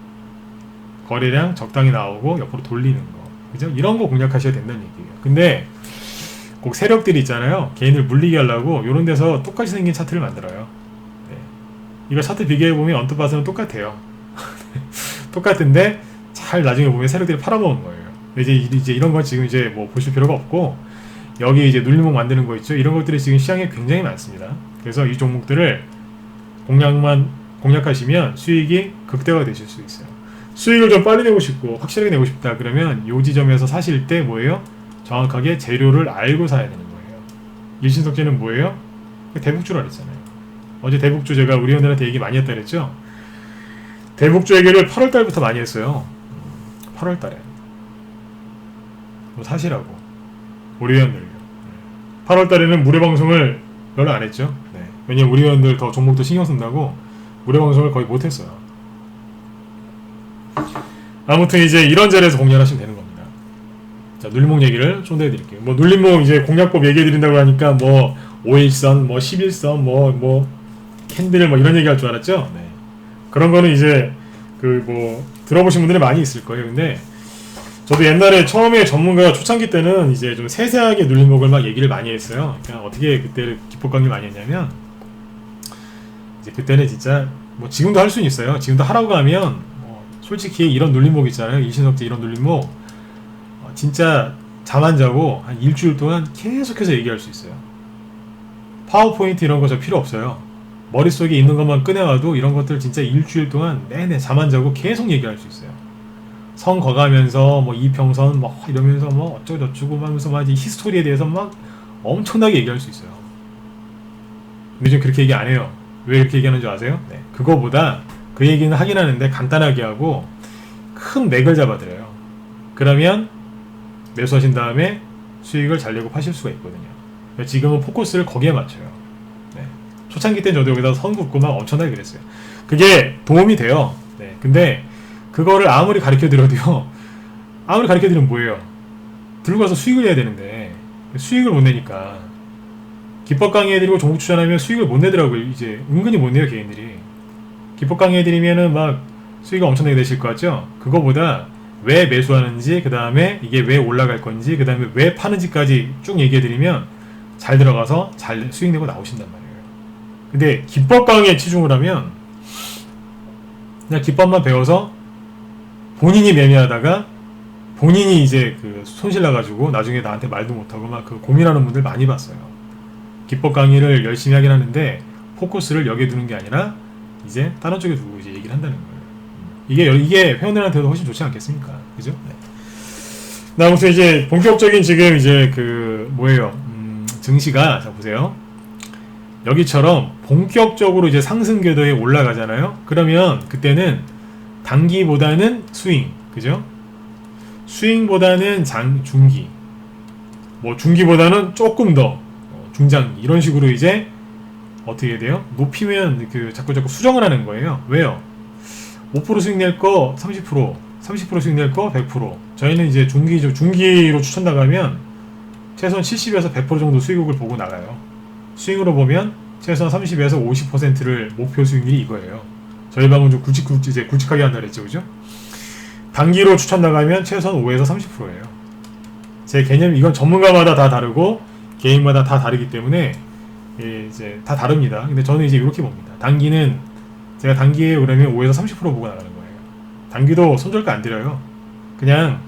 거래량 적당히 나오고 옆으로 돌리는 거, 그죠? 이런 거 공략하셔야 된다는 얘기예요. 근데 꼭 세력들이 있잖아요. 개인을 물리게 하려고 이런 데서 똑같이 생긴 차트를 만들어요. 네. 이거 차트 비교해보면 언뜻 봐서는 똑같아요. 똑같은데 잘 나중에 보면 세력들이 팔아먹은 거예요. 이제 이런 건 지금 이제 뭐 보실 필요가 없고, 여기 이제 눌림목 만드는 거 있죠. 이런 것들이 지금 시장에 굉장히 많습니다. 그래서 이 종목들을 공략하시면 수익이 극대화 되실 수 있어요. 수익을 좀 빨리 내고 싶고 확실하게 내고 싶다 그러면 이 지점에서 사실 때 뭐예요? 정확하게 재료를 알고 사야 되는 거예요. 일신석재는 뭐예요? 대북주라 그랬잖아요. 어제 대북주 제가 우리 회원들한테 얘기 많이 했다 그랬죠. 대북주 얘기를 8월달부터 많이 했어요. 8월달에 뭐 사시라고 우리 회원들요. 8월달에는 무료 방송을 별로 안 했죠. 네. 왜냐면 우리 회원들 더 종목도 신경 쓴다고 무료 방송을 거의 못 했어요. 아무튼 이제 이런 자리에서 공략하시면 되는 겁니다. 자, 눌림목 얘기를 좀 더 해드릴게요. 뭐 눌림목 이제 공략법 얘기해드린다고 하니까 뭐 5일선, 뭐 11선, 뭐 캔들 뭐 이런 얘기할 줄 알았죠? 네. 그런 거는 이제 뭐 들어보신 분들이 많이 있을 거예요. 근데 저도 옛날에 처음에 전문가 초창기 때는 이제 좀 세세하게 눌림목을 막 얘기를 많이 했어요. 그냥 어떻게 그때 기법 강의 많이 했냐면 이제 그때는 진짜 뭐 지금도 할 수는 있어요. 지금도 하라고 하면 솔직히 이런 눌림목 있잖아요. 일신석재 이런 눌림목 진짜 잠 안 자고 한 일주일 동안 계속해서 얘기할 수 있어요. 파워포인트 이런 거 저 필요 없어요. 머릿속에 있는 것만 꺼내와도 이런 것들 진짜 일주일 동안 내내 잠 안 자고 계속 얘기할 수 있어요. 선 거가면서 뭐 이평선 뭐 이러면서 뭐 어쩌고저쩌고 하면서 막 히스토리에 대해서 막 엄청나게 얘기할 수 있어요. 근데 요즘 그렇게 얘기 안 해요. 왜 그렇게 얘기하는 줄 아세요? 네. 그거보다 그 얘기는 하긴 하는데 간단하게 하고 큰 맥을 잡아드려요. 그러면 매수하신 다음에 수익을 잘 내고 파실 수가 있거든요. 지금은 포커스를 거기에 맞춰요. 네. 초창기 때는 저도 여기다 선 긋고 막 엄청나게 그랬어요. 그게 도움이 돼요. 네. 근데 그거를 아무리 가르쳐드려도요. 아무리 가르쳐드리면 뭐예요? 들고 가서 수익을 내야 되는데 수익을 못 내니까 기법 강의해드리고 종목 추천하면 수익을 못 내더라고요. 이제 은근히 못 내요, 개인들이. 기법 강의해드리면은 막 수익이 엄청나게 되실 것 같죠? 그거보다 왜 매수하는지, 그 다음에 이게 왜 올라갈 건지, 그 다음에 왜 파는지까지 쭉 얘기해드리면 잘 들어가서 잘 수익 내고 나오신단 말이에요. 근데 기법 강의에 치중을 하면 그냥 기법만 배워서 본인이 매매하다가 본인이 이제 손실 나가지고 나중에 나한테 말도 못하고 막 고민하는 분들 많이 봤어요. 기법 강의를 열심히 하긴 하는데 포커스를 여기에 두는 게 아니라 이제 다른 쪽에 두고 이제 얘기를 한다는 거예요. 이게 회원들한테도 훨씬 좋지 않겠습니까? 그죠? 네. 아무튼 이제 본격적인 지금 이제 증시가 자 보세요. 여기처럼 본격적으로 이제 상승 궤도에 올라가잖아요. 그러면 그때는 단기보다는 스윙, 그죠? 스윙보다는 중기, 뭐 중기보다는 조금 더 중장기 이런 식으로 이제 어떻게 돼요? 높이면 자꾸 수정을 하는 거예요. 왜요? 5% 수익 낼 거 30%, 30% 수익 낼 거 100%. 저희는 이제 중기로 추천 나가면 최소한 70에서 100% 정도 수익을 보고 나가요. 스윙으로 보면 최소한 30에서 50%를 목표 수익률이 이거예요. 저희 방은 좀 굵직하게 한다 그랬죠, 그죠? 단기로 추천 나가면 최소한 5에서 30%예요. 제 개념 이건 전문가마다 다 다르고 개인마다 다 다르기 때문에 이제 다 다릅니다. 근데 저는 이제 이렇게 봅니다. 단기는 제가 단기에 그러면 5에서 30% 보고 나가는 거예요. 단기도 손절가 안 드려요. 그냥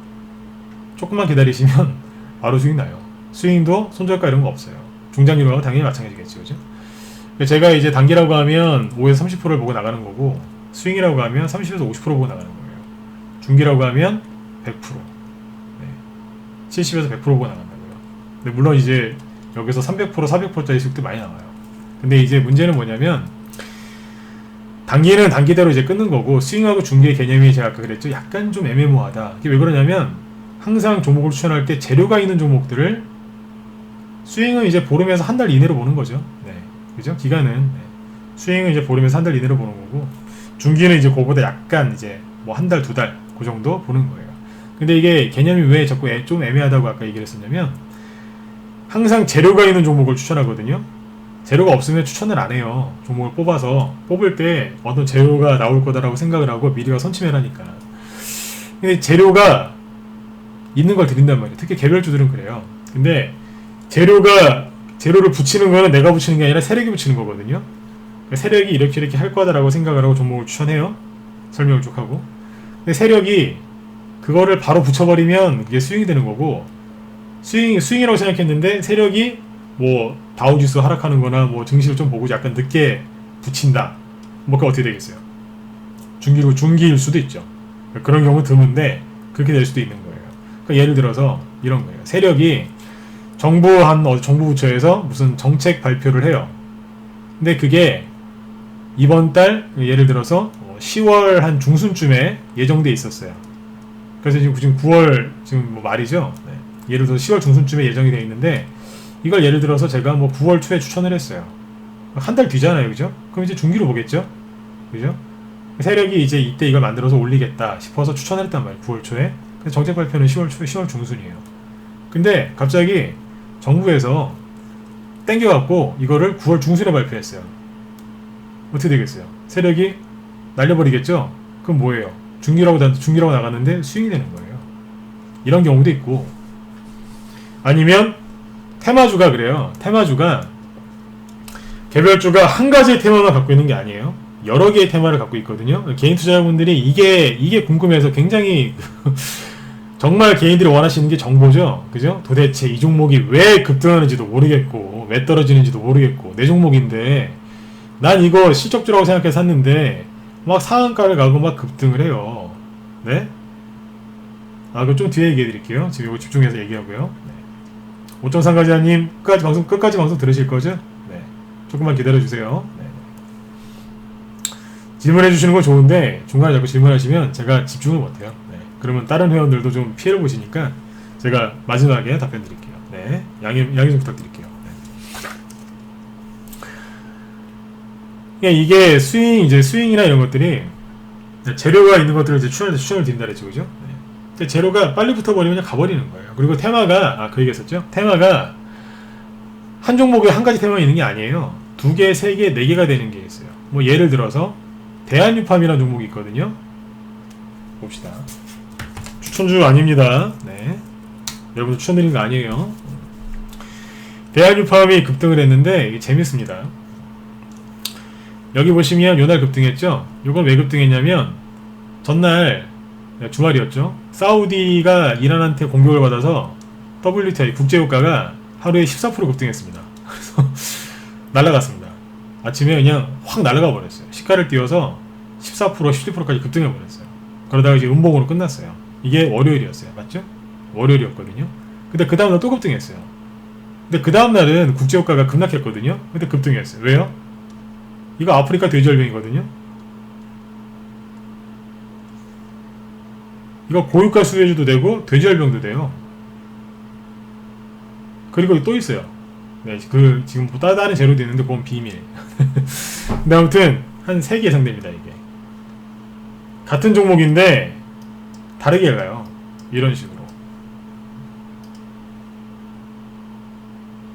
조금만 기다리시면 바로 스윙 나요. 스윙도 손절가 이런 거 없어요. 중장기로 하면 당연히 마찬가지겠죠, 그죠? 제가 이제 단기라고 하면 5에서 30%를 보고 나가는 거고, 스윙이라고 하면 30에서 50% 보고 나가는 거예요. 중기라고 하면 100%, 네. 70에서 100% 보고 나간다고요. 근데 물론 이제 여기서 300%, 400%짜리 수익도 많이 나와요. 근데 이제 문제는 뭐냐면, 단기는 단기대로 이제 끊는 거고, 스윙하고 중기의 개념이 제가 아까 그랬죠, 약간 좀 애매모호하다. 이게 왜 그러냐면, 항상 종목을 추천할 때 재료가 있는 종목들을, 스윙은 이제 보름에서 한 달 이내로 보는 거죠. 네. 그죠? 기간은. 네. 스윙은 이제 보름에서 한 달 이내로 보는 거고, 중기는 이제 그거보다 약간 이제 뭐 한 달, 두 달, 그 정도 보는 거예요. 근데 이게 개념이 왜 자꾸 좀 애매하다고 아까 얘기를 했었냐면, 항상 재료가 있는 종목을 추천하거든요. 재료가 없으면 추천을 안 해요. 종목을 뽑아서. 뽑을 때 어떤 재료가 나올 거다라고 생각을 하고 미리가 선침을 하니까. 근데 재료가 있는 걸 드린단 말이에요. 특히 개별주들은 그래요. 근데 재료를 붙이는 거는 내가 붙이는 게 아니라 세력이 붙이는 거거든요. 그러니까 세력이 이렇게 할 거다라고 생각을 하고 종목을 추천해요. 설명을 쭉 하고. 근데 세력이 그거를 바로 붙여버리면 그게 스윙이 되는 거고, 스윙이라고 생각했는데 세력이 뭐 다우지수 하락하는 거나 뭐 증시를 좀 보고 약간 늦게 붙인다. 뭐 그거 어떻게 되겠어요? 중기일 수도 있죠. 그런 경우 드문데 그렇게 될 수도 있는 거예요. 그러니까 예를 들어서 이런 거예요. 세력이 정부 부처에서 무슨 정책 발표를 해요. 근데 그게 이번 달 예를 들어서 10월 한 중순쯤에 예정돼 있었어요. 그래서 지금 9월 지금 뭐 말이죠. 네. 예를 들어서 10월 중순쯤에 예정이 돼 있는데 이걸 예를 들어서 제가 뭐 9월 초에 추천을 했어요. 한 달 뒤잖아요, 그죠? 그럼 이제 중기로 보겠죠, 그죠? 세력이 이제 이때 이걸 만들어서 올리겠다 싶어서 추천을 했단 말이에요, 9월 초에. 그래서 정책 발표는 10월 초에, 10월 중순이에요. 근데 갑자기 정부에서 땡겨갖고 이거를 9월 중순에 발표했어요. 어떻게 되겠어요? 세력이 날려버리겠죠? 그럼 뭐예요? 중기라고 나갔는데 스윙이 되는 거예요. 이런 경우도 있고, 아니면 테마주가 그래요. 테마주가 개별주가 한 가지의 테마만 갖고 있는 게 아니에요. 여러 개의 테마를 갖고 있거든요. 개인 투자자분들이 이게 궁금해서 굉장히 정말 개인들이 원하시는 게 정보죠. 그죠? 도대체 이 종목이 왜 급등하는지도 모르겠고 왜 떨어지는지도 모르겠고 내 종목인데 난 이거 실적주라고 생각해서 샀는데 막 상한가를 가고 막 급등을 해요. 네? 그럼 좀 뒤에 얘기해 드릴게요. 지금 이거 집중해서 얘기하고요. 네. 5.3가지아님 끝까지 방송 들으실 거죠? 네. 조금만 기다려 주세요. 네. 질문해 주시는 건 좋은데 중간에 자꾸 질문하시면 제가 집중을 못 해요. 네. 그러면 다른 회원들도 좀 피해를 보시니까 제가 마지막에 답변 드릴게요. 네. 양해 좀 부탁드릴게요. 네. 이게 스윙이나 이런 것들이 재료가 있는 것들을 이제 추천을 드린다 그랬죠, 그죠? 네. 재료가 빨리 붙어버리면 그냥 가버리는 거예요. 그리고 테마가 그 얘기했었죠. 테마가 한 종목에 한 가지 테마가 있는 게 아니에요. 2개, 3개, 4개가 되는 게 있어요. 뭐 예를 들어서 대한유팜이라는 종목이 있거든요. 봅시다. 추천주 아닙니다. 네. 여러분들 추천드린 거 아니에요. 대한유팜이 급등을 했는데 이게 재밌습니다. 여기 보시면 요날 급등했죠. 요건 왜 급등했냐면 전날 주말이었죠. 사우디가 이란한테 공격을 받아서 WTI 국제유가가 하루에 14% 급등했습니다. 그래서 날아갔습니다. 아침에 그냥 확 날아가 버렸어요. 시가를 띄워서 14%, 17%까지 급등해 버렸어요. 그러다가 이제 음봉으로 끝났어요. 이게 월요일이었어요. 맞죠? 월요일이었거든요. 근데 그 다음날 또 급등했어요. 근데 그 다음날은 국제유가가 급락했거든요. 근데 급등했어요. 왜요? 이거 아프리카 돼지열병이거든요. 이거 고유가 수혜주도 되고 돼지열병도 돼요. 그리고 또 있어요. 네, 지금 뭐 다른 재료도 있는데 그건 비밀. 근데 아무튼 한 3개 예상됩니다. 이게 같은 종목인데 다르게 가요. 이런 식으로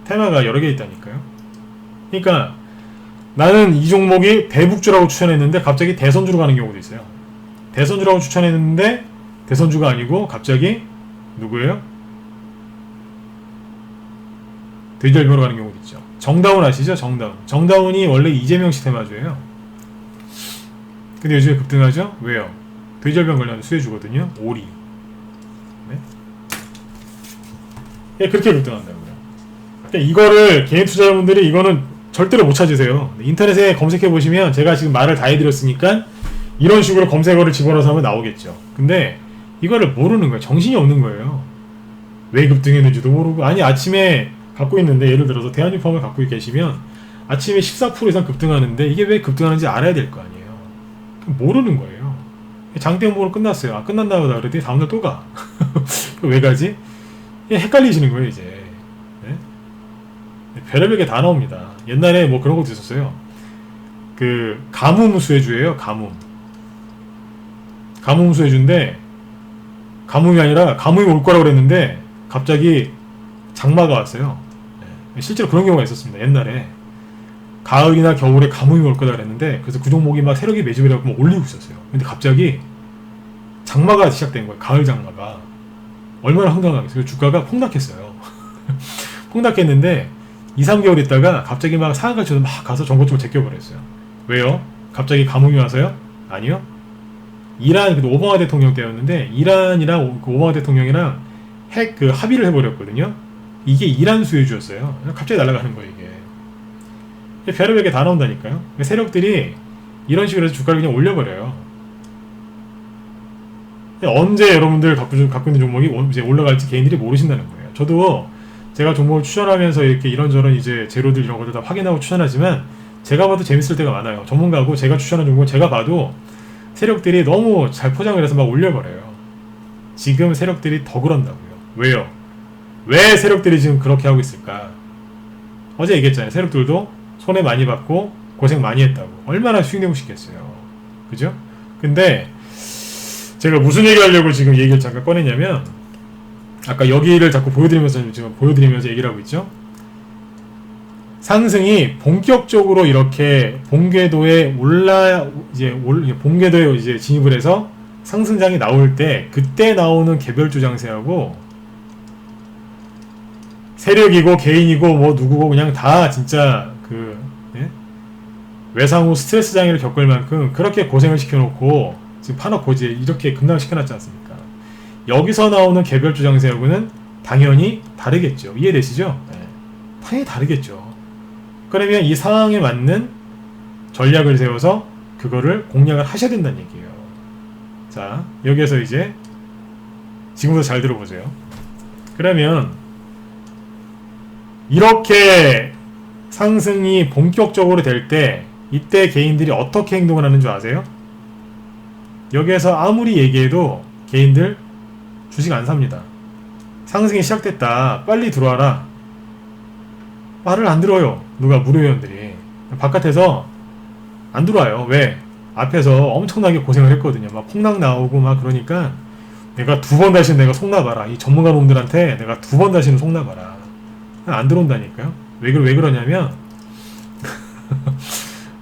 테마가 여러 개 있다니까요. 그러니까 나는 이 종목이 대북주라고 추천했는데 갑자기 대선주로 가는 경우도 있어요. 대선주라고 추천했는데 대선주가 아니고 갑자기 누구예요? 돼지열병으로 가는 경우도 있죠. 정다운 아시죠? 정다운이 원래 이재명씨 테마주예요. 근데 요즘에 급등하죠? 왜요? 돼지열병 관련 수혜주거든요. 오리. 네? 그렇게 급등한다고요. 그러니까 이거를 개인 투자자분들이 이거는 절대로 못 찾으세요. 인터넷에 검색해 보시면 제가 지금 말을 다 해드렸으니까 이런 식으로 검색어를 집어넣어서 하면 나오겠죠. 근데 이거를 모르는 거예요. 정신이 없는 거예요. 왜 급등했는지도 모르고. 아니 아침에 갖고 있는데 예를 들어서 대한유펌을 갖고 계시면 아침에 14% 이상 급등하는데 이게 왜 급등하는지 알아야 될 거 아니에요. 모르는 거예요. 장대음보로 끝났어요. 아 끝났나 보다 그랬더니 다음날 또 가. 왜 가지? 헷갈리시는 거예요 이제. 네? 별의별 게 다 나옵니다. 옛날에 뭐 그런 것도 있었어요. 그 가뭄 수혜주예요. 가뭄 수혜주인데 가뭄이 아니라 가뭄이 올 거라고 그랬는데 갑자기 장마가 왔어요. 네. 실제로 그런 경우가 있었습니다. 옛날에 가을이나 겨울에 가뭄이 올 거다 그랬는데 그래서 그 종목이 막 세력이 매집이라고 막 올리고 있었어요. 근데 갑자기 장마가 시작된 거예요. 가을 장마가. 얼마나 황당하겠어요. 그래서 주가가 폭락했어요. 폭락했는데 2, 3개월 있다가 갑자기 막 상한가처럼 막 가서 전고점을 제껴버렸어요. 왜요? 갑자기 가뭄이 와서요? 아니요. 이란 그 오바마 대통령 때였는데 이란이랑 그 오바마 대통령이랑 핵 그 합의를 해버렸거든요. 이게 이란 수혜주였어요. 갑자기 날아가는 거예요 이게. 별의별 게 다 나온다니까요. 세력들이 이런 식으로 해서 주가를 그냥 올려버려요. 언제 여러분들 갖고 있는 종목이 이제 올라갈지 개인들이 모르신다는 거예요. 저도 제가 종목을 추천하면서 이렇게 이런저런 이제 재료들 이런 것들 다 확인하고 추천하지만 제가 봐도 재밌을 때가 많아요. 전문가고 제가 추천한 종목은 제가 봐도 세력들이 너무 잘 포장을 해서 막 올려버려요. 지금 세력들이 더 그런다고요. 왜요? 왜 세력들이 지금 그렇게 하고 있을까? 어제 얘기했잖아요. 세력들도 손해 많이 받고 고생 많이 했다고. 얼마나 수익 내고 싶겠어요. 그죠? 근데 제가 무슨 얘기 하려고 지금 얘기를 잠깐 꺼냈냐면 아까 여기를 자꾸 보여드리면서 얘기를 하고 있죠. 상승이 본격적으로 이렇게 본궤도에 본궤도에 이제 진입을 해서 상승장이 나올 때 그때 나오는 개별주 장세하고 세력이고 개인이고 뭐 누구고 그냥 다 진짜 그 외상 후 스트레스 장애를 겪을 만큼 그렇게 고생을 시켜놓고 지금 파놓고 이제 이렇게 급락시켜놨지 않습니까? 여기서 나오는 개별주 장세하고는 당연히 다르겠죠. 이해되시죠? 네. 당연히 다르겠죠. 그러면 이 상황에 맞는 전략을 세워서 그거를 공략을 하셔야 된다는 얘기예요. 자, 여기에서 이제 지금부터 잘 들어보세요. 그러면 이렇게 상승이 본격적으로 될 때 이때 개인들이 어떻게 행동을 하는 줄 아세요? 여기에서 아무리 얘기해도 개인들 주식 안 삽니다. 상승이 시작됐다. 빨리 들어와라. 말을 안 들어요. 누가 무료회원들이. 바깥에서 안 들어와요. 왜? 앞에서 엄청나게 고생을 했거든요. 막 폭락 나오고 막 그러니까 내가 두 번 다시는 내가 속나봐라. 이 전문가 놈들한테 내가 두 번 다시는 속나봐라. 안 들어온다니까요. 왜 그러냐면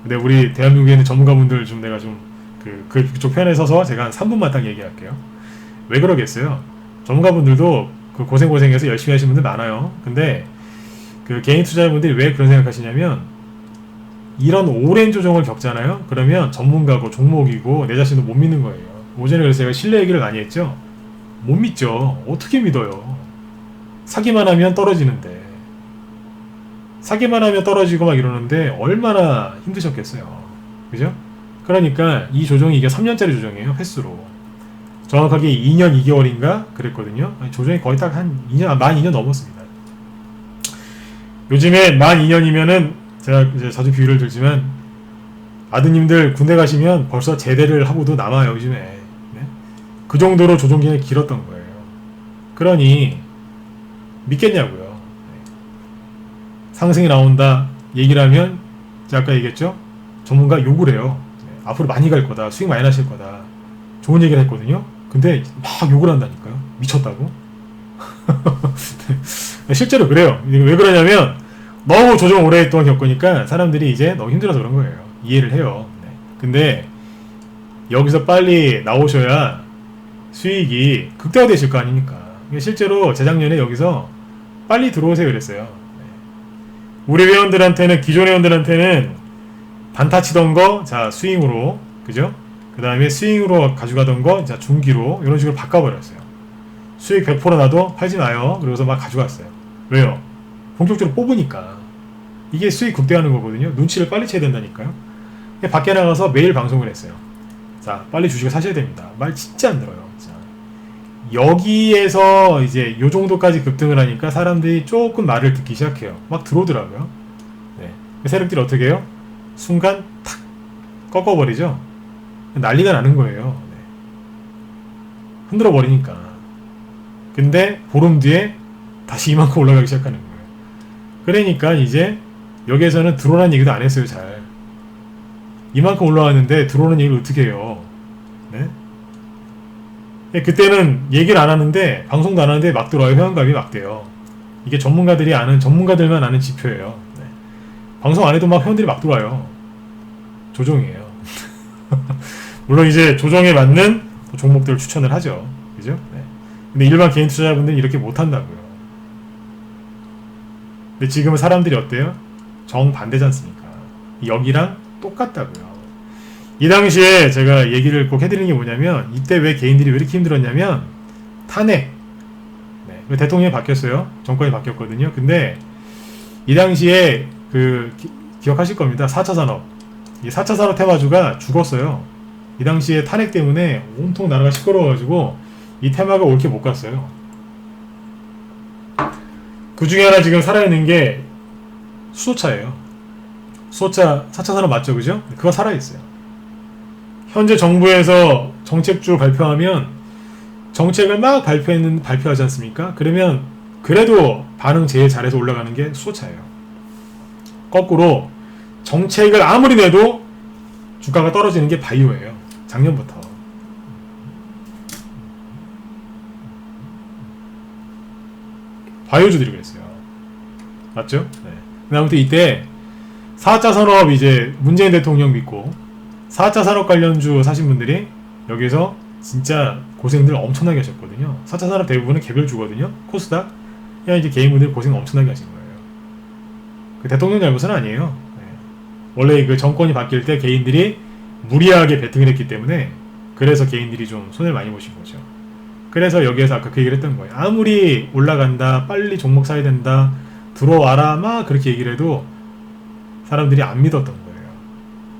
근데 우리 대한민국에 있는 전문가분들 좀 내가 좀 그쪽 편에 서서 제가 한 3분만 딱 얘기할게요. 왜 그러겠어요? 전문가분들도 그 고생해서 열심히 하시는 분들 많아요. 근데 그 개인 투자자분들이 왜 그런 생각하시냐면 이런 오랜 조정을 겪잖아요. 그러면 전문가고 종목이고 내 자신도 못 믿는 거예요. 오전에 그래서 제가 신뢰 얘기를 많이 했죠. 못 믿죠. 어떻게 믿어요? 사기만 하면 떨어지는데 사기만 하면 떨어지고 막 이러는데 얼마나 힘드셨겠어요. 그죠? 그러니까 이 조정이 이게 3년짜리 조정이에요. 횟수로 정확하게 2년 2개월인가 그랬거든요. 조정이 거의 딱 한 2년, 만 2년 넘었습니다. 요즘에 만 2년이면은 제가 이제 자주 비유를 들지만 아드님들 군대 가시면 벌써 제대를 하고도 남아요. 요즘에. 네? 그 정도로 조정 기간이 길었던 거예요. 그러니 믿겠냐고요. 네. 상승이 나온다 얘기를 하면 제가 아까 얘기했죠. 전문가 욕을 해요. 네. 앞으로 많이 갈 거다. 수익 많이 나실 거다. 좋은 얘기를 했거든요. 근데 막 욕을 한다니까요. 미쳤다고. 실제로 그래요. 왜 그러냐면 너무 조정 오랫동안 겪으니까 사람들이 이제 너무 힘들어서 그런 거예요. 이해를 해요. 네. 근데 여기서 빨리 나오셔야 수익이 극대화되실 거 아닙니까? 실제로 재작년에 여기서 빨리 들어오세요 그랬어요. 네. 우리 회원들한테는 기존 회원들한테는 단타 치던 거 자 스윙으로 그죠? 그 다음에 스윙으로 가져가던 거 자 중기로 이런 식으로 바꿔버렸어요. 수익 100% 나도 팔지 마요. 그러고서 막 가져갔어요. 왜요? 본격적으로 뽑으니까. 이게 수익 극대화하는 거거든요. 눈치를 빨리 채야 된다니까요. 밖에 나가서 매일 방송을 했어요. 자, 빨리 주식을 사셔야 됩니다. 말 진짜 안 들어요. 자, 여기에서 이제 요 정도까지 급등을 하니까 사람들이 조금 말을 듣기 시작해요. 막 들어오더라고요. 네. 세력들이 어떻게 해요? 순간 탁 꺾어버리죠. 난리가 나는 거예요. 네. 흔들어 버리니까. 근데 보름 뒤에 다시 이만큼 올라가기 시작하는 거예요. 그러니까 이제 여기에서는 들어오는 얘기도 안 했어요. 잘 이만큼 올라왔는데 들어오는 얘기를 어떻게 해요? 네? 그때는 얘기를 안 하는데 방송도 안 하는데 막 들어와요. 회원가입이 막 돼요. 이게 전문가들만 아는 지표예요. 네. 방송 안 해도 막 회원들이 막 들어와요. 조정이에요. 물론 이제 조정에 맞는 종목들을 추천을 하죠. 그죠? 네. 근데 일반 개인 투자자분들은 이렇게 못 한다고요. 근데 지금은 사람들이 어때요? 정반대지 않습니까? 여기랑 똑같다고요. 이 당시에 제가 얘기를 꼭 해드리는 게 뭐냐면 이때 왜 개인들이 왜 이렇게 힘들었냐면 탄핵. 네. 대통령이 바뀌었어요. 정권이 바뀌었거든요. 근데 이 당시에 기억하실 겁니다. 4차 산업. 이 4차 산업 테마주가 죽었어요. 이 당시에 탄핵 때문에 온통 나라가 시끄러워가지고 이 테마가 옳게 못 갔어요. 그 중에 하나 지금 살아있는 게 수소차예요. 수소차 4차 산업 맞죠? 그죠? 그거 살아있어요. 현재 정부에서 정책주 발표하면 정책을 막 발표하지 않습니까? 그러면 그래도 반응 제일 잘해서 올라가는 게 수소차예요. 거꾸로 정책을 아무리 내도 주가가 떨어지는 게 바이오예요. 작년부터. 바이오주들이 그랬어요. 맞죠? 네. 아무튼 이때 4차 산업 이제 문재인 대통령 믿고 4차 산업 관련주 사신 분들이 여기서 진짜 고생들 엄청나게 하셨거든요. 4차 산업 대부분은 개별주거든요. 코스닥. 그냥 이제 개인분들이 고생 엄청나게 하신 거예요. 그 대통령 잘못은 아니에요. 네. 원래 그 정권이 바뀔 때 개인들이 무리하게 베팅을 했기 때문에 그래서 개인들이 좀 손해를 많이 보신 거죠. 그래서 여기에서 아까 그 얘기를 했던 거예요. 아무리 올라간다, 빨리 종목 사야 된다, 들어와라, 막 그렇게 얘기를 해도 사람들이 안 믿었던 거예요.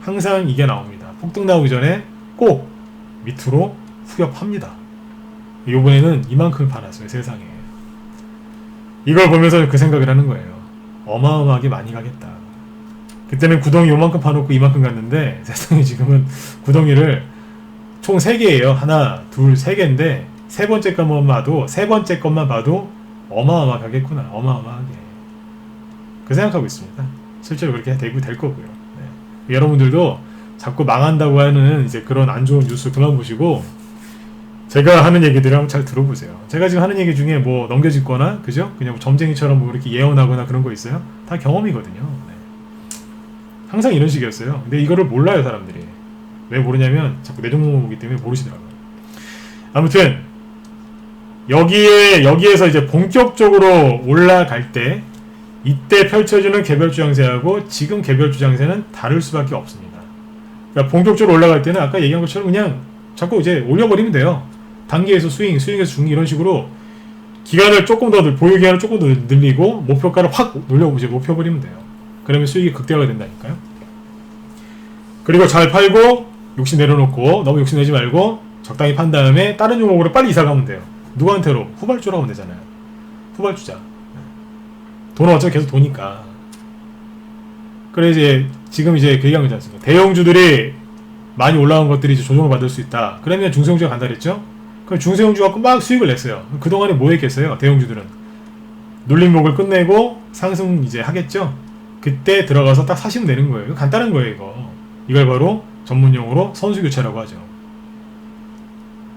항상 이게 나옵니다. 폭등 나오기 전에 꼭 밑으로 후벼팝니다. 이번에는 이만큼 팔았어요. 세상에. 이걸 보면서 그 생각을 하는 거예요. 어마어마하게 많이 가겠다. 그때는 구덩이 요만큼 파놓고 이만큼 갔는데 세상에 지금은 구덩이를 총 3개예요. 하나, 둘, 3개인데 세 번째 것만 봐도 어마어마하겠구나. 어마어마하게. 그 생각하고 있습니다. 실제로 그렇게 되고 될 거고요. 네. 여러분들도 자꾸 망한다고 하는 이제 그런 안 좋은 뉴스 그만 보시고 제가 하는 얘기들을 한번 잘 들어보세요. 제가 지금 하는 얘기 중에 뭐 넘겨짓거나 그죠? 그냥 뭐 점쟁이처럼 뭐 이렇게 예언하거나 그런 거 있어요? 다 경험이거든요. 네. 항상 이런 식이었어요. 근데 이거를 몰라요, 사람들이. 왜 모르냐면 자꾸 내 종목을 보기 때문에 모르시더라고요. 아무튼 여기에서 이제 본격적으로 올라갈 때 이때 펼쳐지는 개별주 장세하고 지금 개별주 장세는 다를 수밖에 없습니다. 그러니까 본격적으로 올라갈 때는 아까 얘기한 것처럼 그냥 자꾸 이제 올려버리면 돼요. 단기에서 스윙에서 중기 이런 식으로 기간을 조금 더 보유 기간을 조금 더 늘리고 목표가를 확 높여버리면 돼요. 그러면 수익이 극대화가 된다니까요. 그리고 잘 팔고 욕심 내려놓고 너무 욕심내지 말고 적당히 판 다음에 다른 종목으로 빨리 이사가면 돼요. 누구한테로? 후발주로 하면 되잖아요. 후발주자. 돈은 어차피 계속 도니까. 그래 이제 지금 이제 그 얘기한 거지 않습니까? 대형주들이 많이 올라온 것들이 이제 조정을 받을 수 있다. 그러면 중소형주가 간다 그랬죠? 그럼 중소형주 갖고 막 수익을 냈어요. 그동안에 뭐 했겠어요? 대형주들은 눌림목을 끝내고 상승 이제 하겠죠? 그때 들어가서 딱 사시면 되는 거예요. 간단한 거예요, 이거. 이걸 바로 전문용어로 선수교체라고 하죠.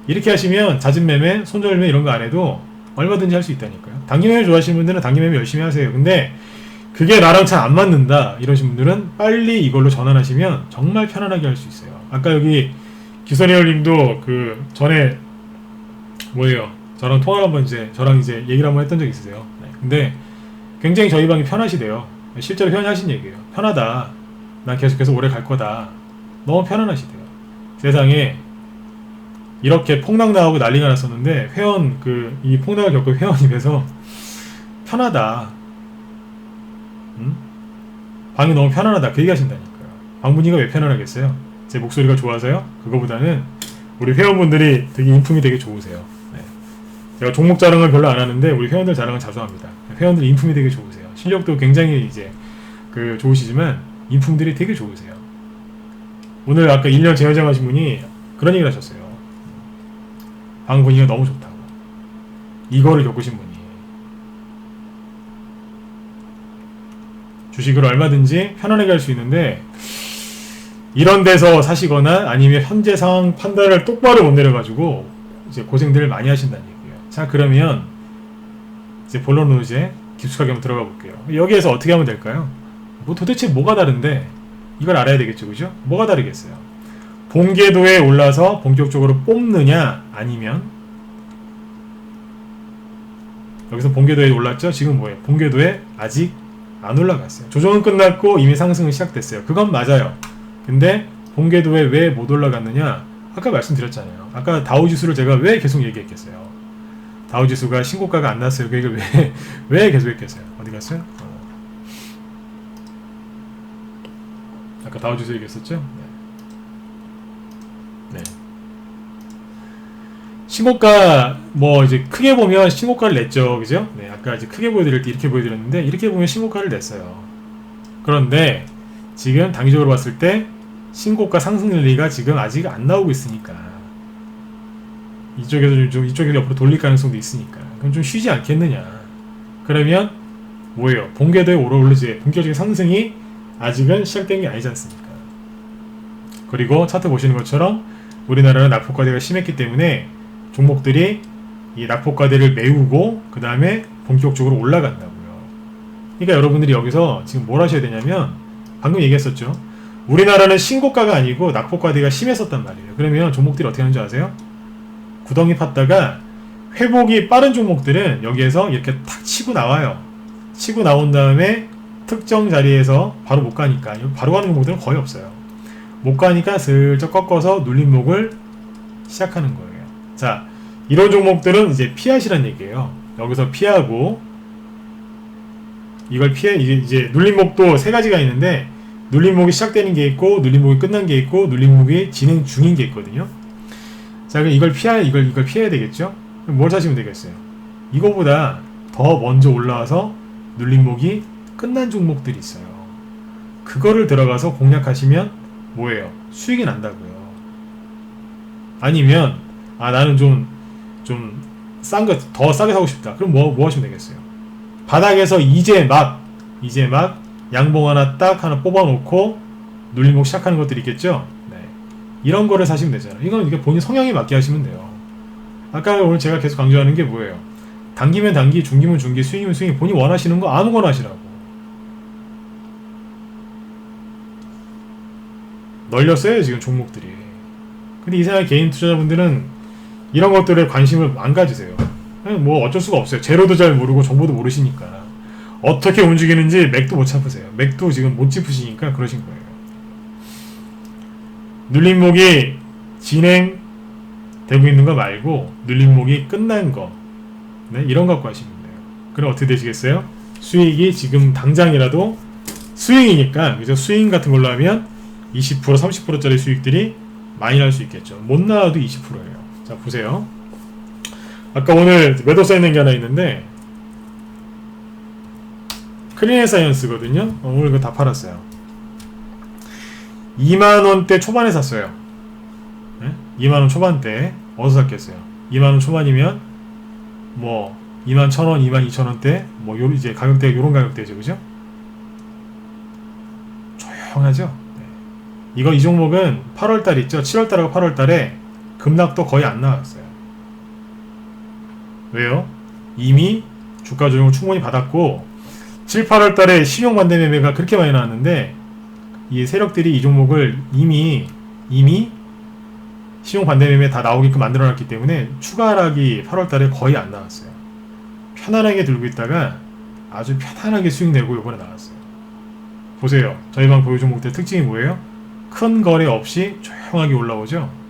이렇게 하시면 잦은 매매, 손절매 이런 거 안 해도 얼마든지 할 수 있다니까요. 단기매매 좋아하시는 분들은 단기매매 열심히 하세요. 근데 그게 나랑 잘 안 맞는다 이러신 분들은 빨리 이걸로 전환하시면 정말 편안하게 할 수 있어요. 아까 여기 기선혜열님도 그 전에 뭐예요? 저랑 통화를 한번 저랑 이제 얘기를 한번 했던 적 있으세요. 네. 근데 굉장히 저희 방이 편하시대요. 실제로 편하신 얘기예요. 편하다. 난 계속해서 오래 갈 거다. 너무 편안하시대요. 세상에 이렇게 폭락 나오고 난리가 났었는데 회원 이 폭락을 겪은 회원 입에서 편하다. 방이 너무 편안하다. 그 얘기 하신다니까요. 방문이가 왜 편안하겠어요? 제 목소리가 좋아서요? 그거보다는 우리 회원분들이 되게 인품이 되게 좋으세요. 네. 제가 종목 자랑을 별로 안 하는데 우리 회원들 자랑은 자주 합니다. 회원들 인품이 되게 좋으세요. 실력도 굉장히 이제 좋으시지만 인품들이 되게 좋으세요. 오늘 아까 1년 재회장 하신 분이 그런 얘기를 하셨어요. 방 분위기가 너무 좋다고. 이거를 겪으신 분이. 주식을 얼마든지 편안하게 할 수 있는데 이런 데서 사시거나 아니면 현재 상황 판단을 똑바로 못 내려가지고 이제 고생들을 많이 하신다는 얘기예요. 자, 그러면 이제 본론으로 이제 깊숙하게 한번 들어가 볼게요. 여기에서 어떻게 하면 될까요? 뭐 도대체 뭐가 다른데 이걸 알아야 되겠죠, 그죠? 뭐가 다르겠어요? 본궤도에 올라서 본격적으로 뽑느냐 아니면 여기서 본궤도에 올랐죠? 지금 뭐예요? 본궤도에 아직 안 올라갔어요. 조정은 끝났고 이미 상승은 시작됐어요. 그건 맞아요. 근데 본궤도에 왜 못 올라갔느냐? 아까 말씀드렸잖아요. 아까 다우지수를 제가 왜 계속 얘기했겠어요? 다우지수가 신고가가 안 났어요. 그 얘기를 왜 계속 했겠어요? 어디 갔어요? 아까 다우지수 얘기했었죠? 네. 신고가 뭐 이제 크게 보면 신고가를 냈죠, 그죠? 네, 아까 이제 크게 보여드릴 때 이렇게 보여드렸는데 이렇게 보면 신고가를 냈어요. 그런데 지금 단기적으로 봤을 때 신고가 상승 랠리가 지금 아직 안 나오고 있으니까 이쪽에서 좀 이쪽에서 옆으로 돌릴 가능성도 있으니까 그럼 좀 쉬지 않겠느냐? 그러면 뭐예요? 본궤도에 오르지 본격적인 상승이 아직은 시작된 게 아니지 않습니까? 그리고 차트 보시는 것처럼 우리나라는 낙폭과대가 심했기 때문에 종목들이 이 낙폭과대를 메우고 그 다음에 본격적으로 올라간다고요. 그러니까 여러분들이 여기서 지금 뭘 하셔야 되냐면 방금 얘기했었죠. 우리나라는 신고가가 아니고 낙폭과대가 심했었단 말이에요. 그러면 종목들이 어떻게 하는지 아세요? 구덩이 팠다가 회복이 빠른 종목들은 여기에서 이렇게 탁 치고 나와요. 치고 나온 다음에 특정 자리에서 바로 못 가니까 바로 가는 종목들은 거의 없어요. 못 가니까 슬쩍 꺾어서 눌림목을 시작하는 거예요. 자, 이런 종목들은 이제 피하시란 얘기예요. 여기서 피하고 이걸 피해 이제 눌림목도 세 가지가 있는데 눌림목이 시작되는 게 있고 눌림목이 끝난 게 있고 눌림목이 진행 중인 게 있거든요. 자, 그럼 이걸 피해야 되겠죠? 그럼 뭘 사시면 되겠어요? 이거보다 더 먼저 올라와서 눌림목이 끝난 종목들이 있어요. 그거를 들어가서 공략하시면 뭐예요? 수익이 난다고요. 아니면 나는 좀 싼 거 더 싸게 사고 싶다. 그럼 뭐 하시면 되겠어요? 바닥에서 이제 막 양봉 하나 뽑아놓고 눌림목 시작하는 것들이 있겠죠? 네. 이런 거를 사시면 되잖아요. 이건 이게 본인 성향에 맞게 하시면 돼요. 아까 오늘 제가 계속 강조하는 게 뭐예요? 단기면 단기, 중기면 중기, 스윙이면 스윙, 본인 원하시는 거 아무거나 하시라고. 널렸어요 지금 종목들이. 근데 이상하게 개인 투자자분들은 이런 것들에 관심을 안 가지세요. 뭐 어쩔 수가 없어요. 재료도 잘 모르고 정보도 모르시니까 어떻게 움직이는지 맥도 못 잡으세요. 맥도 지금 못 짚으시니까 그러신 거예요. 눌림목이 진행되고 있는 거 말고 눌림목이 끝난 거, 네, 이런 거 갖고 하시면 돼요. 그럼 어떻게 되시겠어요? 수익이 지금 당장이라도 스윙이니까, 그죠? 스윙 같은 걸로 하면 20% 30%짜리 수익들이 많이 날 수 있겠죠. 못 나와도 20%예요. 자, 보세요. 아까 오늘 매도 쌓여있는 게 하나 있는데 클린앤사이언스거든요. 오늘 이거 다 팔았어요. 2만원대 초반에 샀어요. 네? 2만원 초반대. 어디서 샀겠어요? 2만원 초반이면 뭐 21,000원, 22,000원대 뭐 이제 가격대가 요런 가격대죠, 그죠? 조용하죠? 네. 이 종목은 8월달 있죠? 7월달하고 8월달에 급락도 거의 안 나왔어요. 왜요? 이미 주가 조정을 충분히 받았고 7, 8월달에 신용반대 매매가 그렇게 많이 나왔는데 이 세력들이 이 종목을 이미 신용반대 매매 다 나오게끔 만들어놨기 때문에 추가 하락이 8월달에 거의 안 나왔어요. 편안하게 들고 있다가 아주 편안하게 수익 내고 이번에 나왔어요. 보세요. 저희 방 보유 종목들 특징이 뭐예요? 큰 거래 없이 조용하게 올라오죠.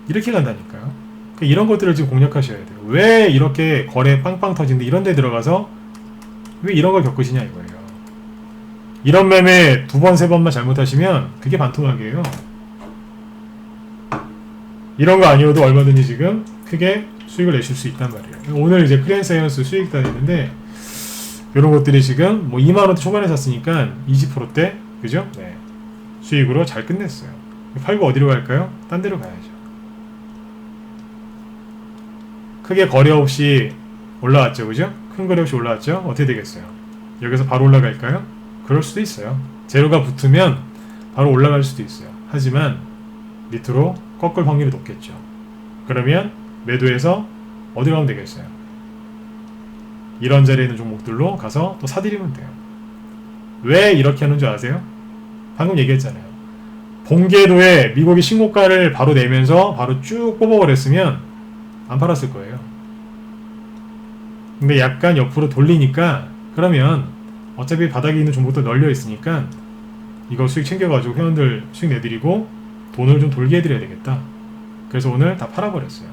이렇게 간다니까요. 그러니까 이런 것들을 지금 공략하셔야 돼요. 왜 이렇게 거래 빵빵 터지는데 이런 데 들어가서 왜 이런 걸 겪으시냐 이거예요. 이런 매매 두 번, 세 번만 잘못하시면 그게 반토막이에요. 이런 거 아니어도 얼마든지 지금 크게 수익을 내실 수 있단 말이에요. 오늘 이제 크리앤사이언스 수익단이 있는데 이런 것들이 지금 뭐 2만원대 초반에 샀으니까 20%대 그죠? 네. 수익으로 잘 끝냈어요. 팔고 어디로 갈까요? 딴 데로 가야죠. 크게 거래 없이 올라왔죠, 그죠? 큰 거래 없이 올라왔죠? 어떻게 되겠어요? 여기서 바로 올라갈까요? 그럴 수도 있어요. 재료가 붙으면 바로 올라갈 수도 있어요. 하지만 밑으로 꺾을 확률이 높겠죠. 그러면 매도해서 어디로 가면 되겠어요? 이런 자리에 있는 종목들로 가서 또 사들이면 돼요. 왜 이렇게 하는 줄 아세요? 방금 얘기했잖아요. 본궤도에 미국이 신고가를 바로 내면서 바로 쭉 뽑아버렸으면 안 팔았을 거예요. 근데 약간 옆으로 돌리니까 그러면 어차피 바닥에 있는 종목도 널려 있으니까 이거 수익 챙겨가지고 회원들 수익 내드리고 돈을 좀 돌게 해드려야 되겠다. 그래서 오늘 다 팔아버렸어요.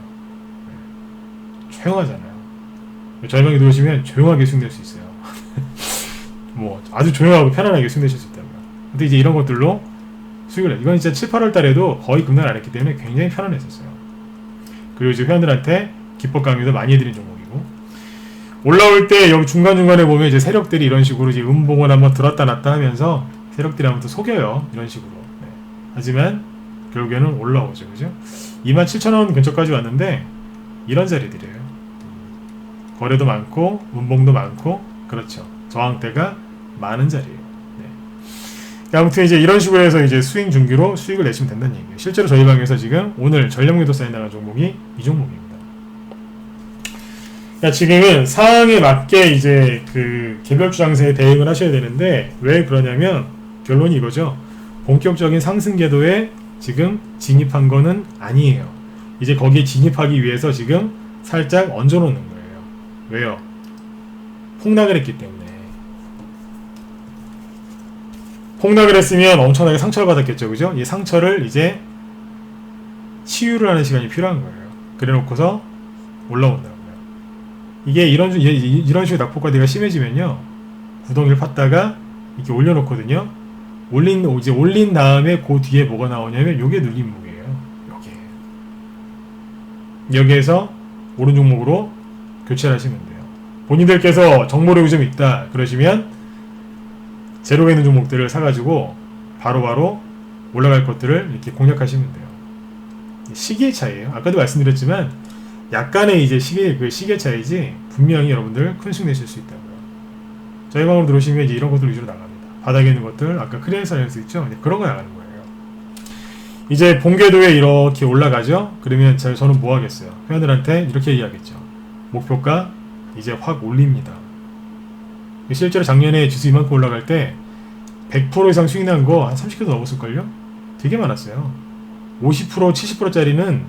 조용하잖아요. 저희 방에 들어오시면 조용하게 수익 낼 수 있어요. 뭐 아주 조용하고 편안하게 수익 내실 수 있다고요. 근데 이제 이런 것들로 수익을 이건 진짜 7, 8월 달에도 거의 급락 안 했기 때문에 굉장히 편안했었어요. 그리고 이제 회원들한테 기법 강의도 많이 해드린 종목이고 올라올 때 여기 중간중간에 보면 이제 세력들이 이런 식으로 이제 음봉을 한번 들었다 놨다 하면서 세력들이 한번 또 속여요. 이런 식으로. 네. 하지만 결국에는 올라오죠. 그죠? 27,000원 근처까지 왔는데 이런 자리들이에요. 거래도 많고 음봉도 많고 그렇죠. 저항대가 많은 자리예요. 네. 아무튼 이제 이런 식으로 해서 이제 스윙 중기로 수익을 내시면 된다는 얘기예요. 실제로 저희 방에서 지금 오늘 전략매도 사인 나간 종목이 이 종목입니다. 지금은 상황에 맞게 이제 그 개별주 장세에 대응을 하셔야 되는데 왜 그러냐면 결론이 이거죠. 본격적인 상승 궤도에 지금 진입한 거는 아니에요. 이제 거기에 진입하기 위해서 지금 살짝 얹어놓는 거예요. 왜요? 폭락을 했기 때문에. 폭락을 했으면 엄청나게 상처를 받았겠죠. 그죠? 이 상처를 이제 치유를 하는 시간이 필요한 거예요. 그래 놓고서 올라온다고요. 이게 이런 식의 낙폭과대가 심해지면요. 구덩이를 팠다가 이렇게 올려놓거든요. 올린 다음에 그 뒤에 뭐가 나오냐면 요게 눌림목이에요. 여기에서 오른 종목으로 교체를 하시면 돼요. 본인들께서 정보력이 좀 있다 그러시면 제로가 있는 종목들을 사가지고 바로바로 올라갈 것들을 이렇게 공략하시면 돼요. 시기의 차이예요. 아까도 말씀드렸지만 약간의 이제 시기의 차이지 분명히 여러분들 큰 수익 내실 수 있다고요. 저희 방으로 들어오시면 이제 이런 것들 위주로 나갑니다. 바닥에 있는 것들 아까 크리앤사이언스 있죠? 그런 거 나가는 거예요. 이제 본궤도에 이렇게 올라가죠? 그러면 저는 뭐 하겠어요? 회원들한테 이렇게 얘기하겠죠. 목표가 이제 확 올립니다. 실제로 작년에 지수 이만큼 올라갈 때 100% 이상 수익 난 거 한 30개도 넘었을걸요? 되게 많았어요. 50%, 70%짜리는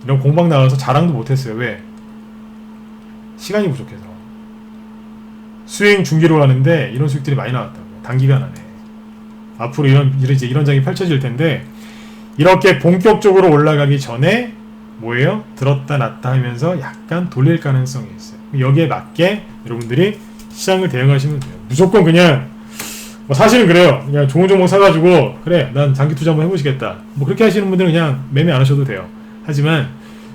이런 공방 나와서 자랑도 못했어요. 왜? 시간이 부족해서. 수익 중기로 가는데 이런 수익들이 많이 나왔다고요. 단기간 안에. 앞으로 이런 장이 펼쳐질 텐데 이렇게 본격적으로 올라가기 전에 뭐예요? 들었다 놨다 하면서 약간 돌릴 가능성이 있어요. 여기에 맞게 여러분들이 시장을 대응하시면 돼요. 무조건 그냥 사실은 그래요. 그냥 좋은 종목 사가지고 그래 난 장기 투자 한번 해보시겠다. 뭐 그렇게 하시는 분들은 그냥 매매 안 하셔도 돼요. 하지만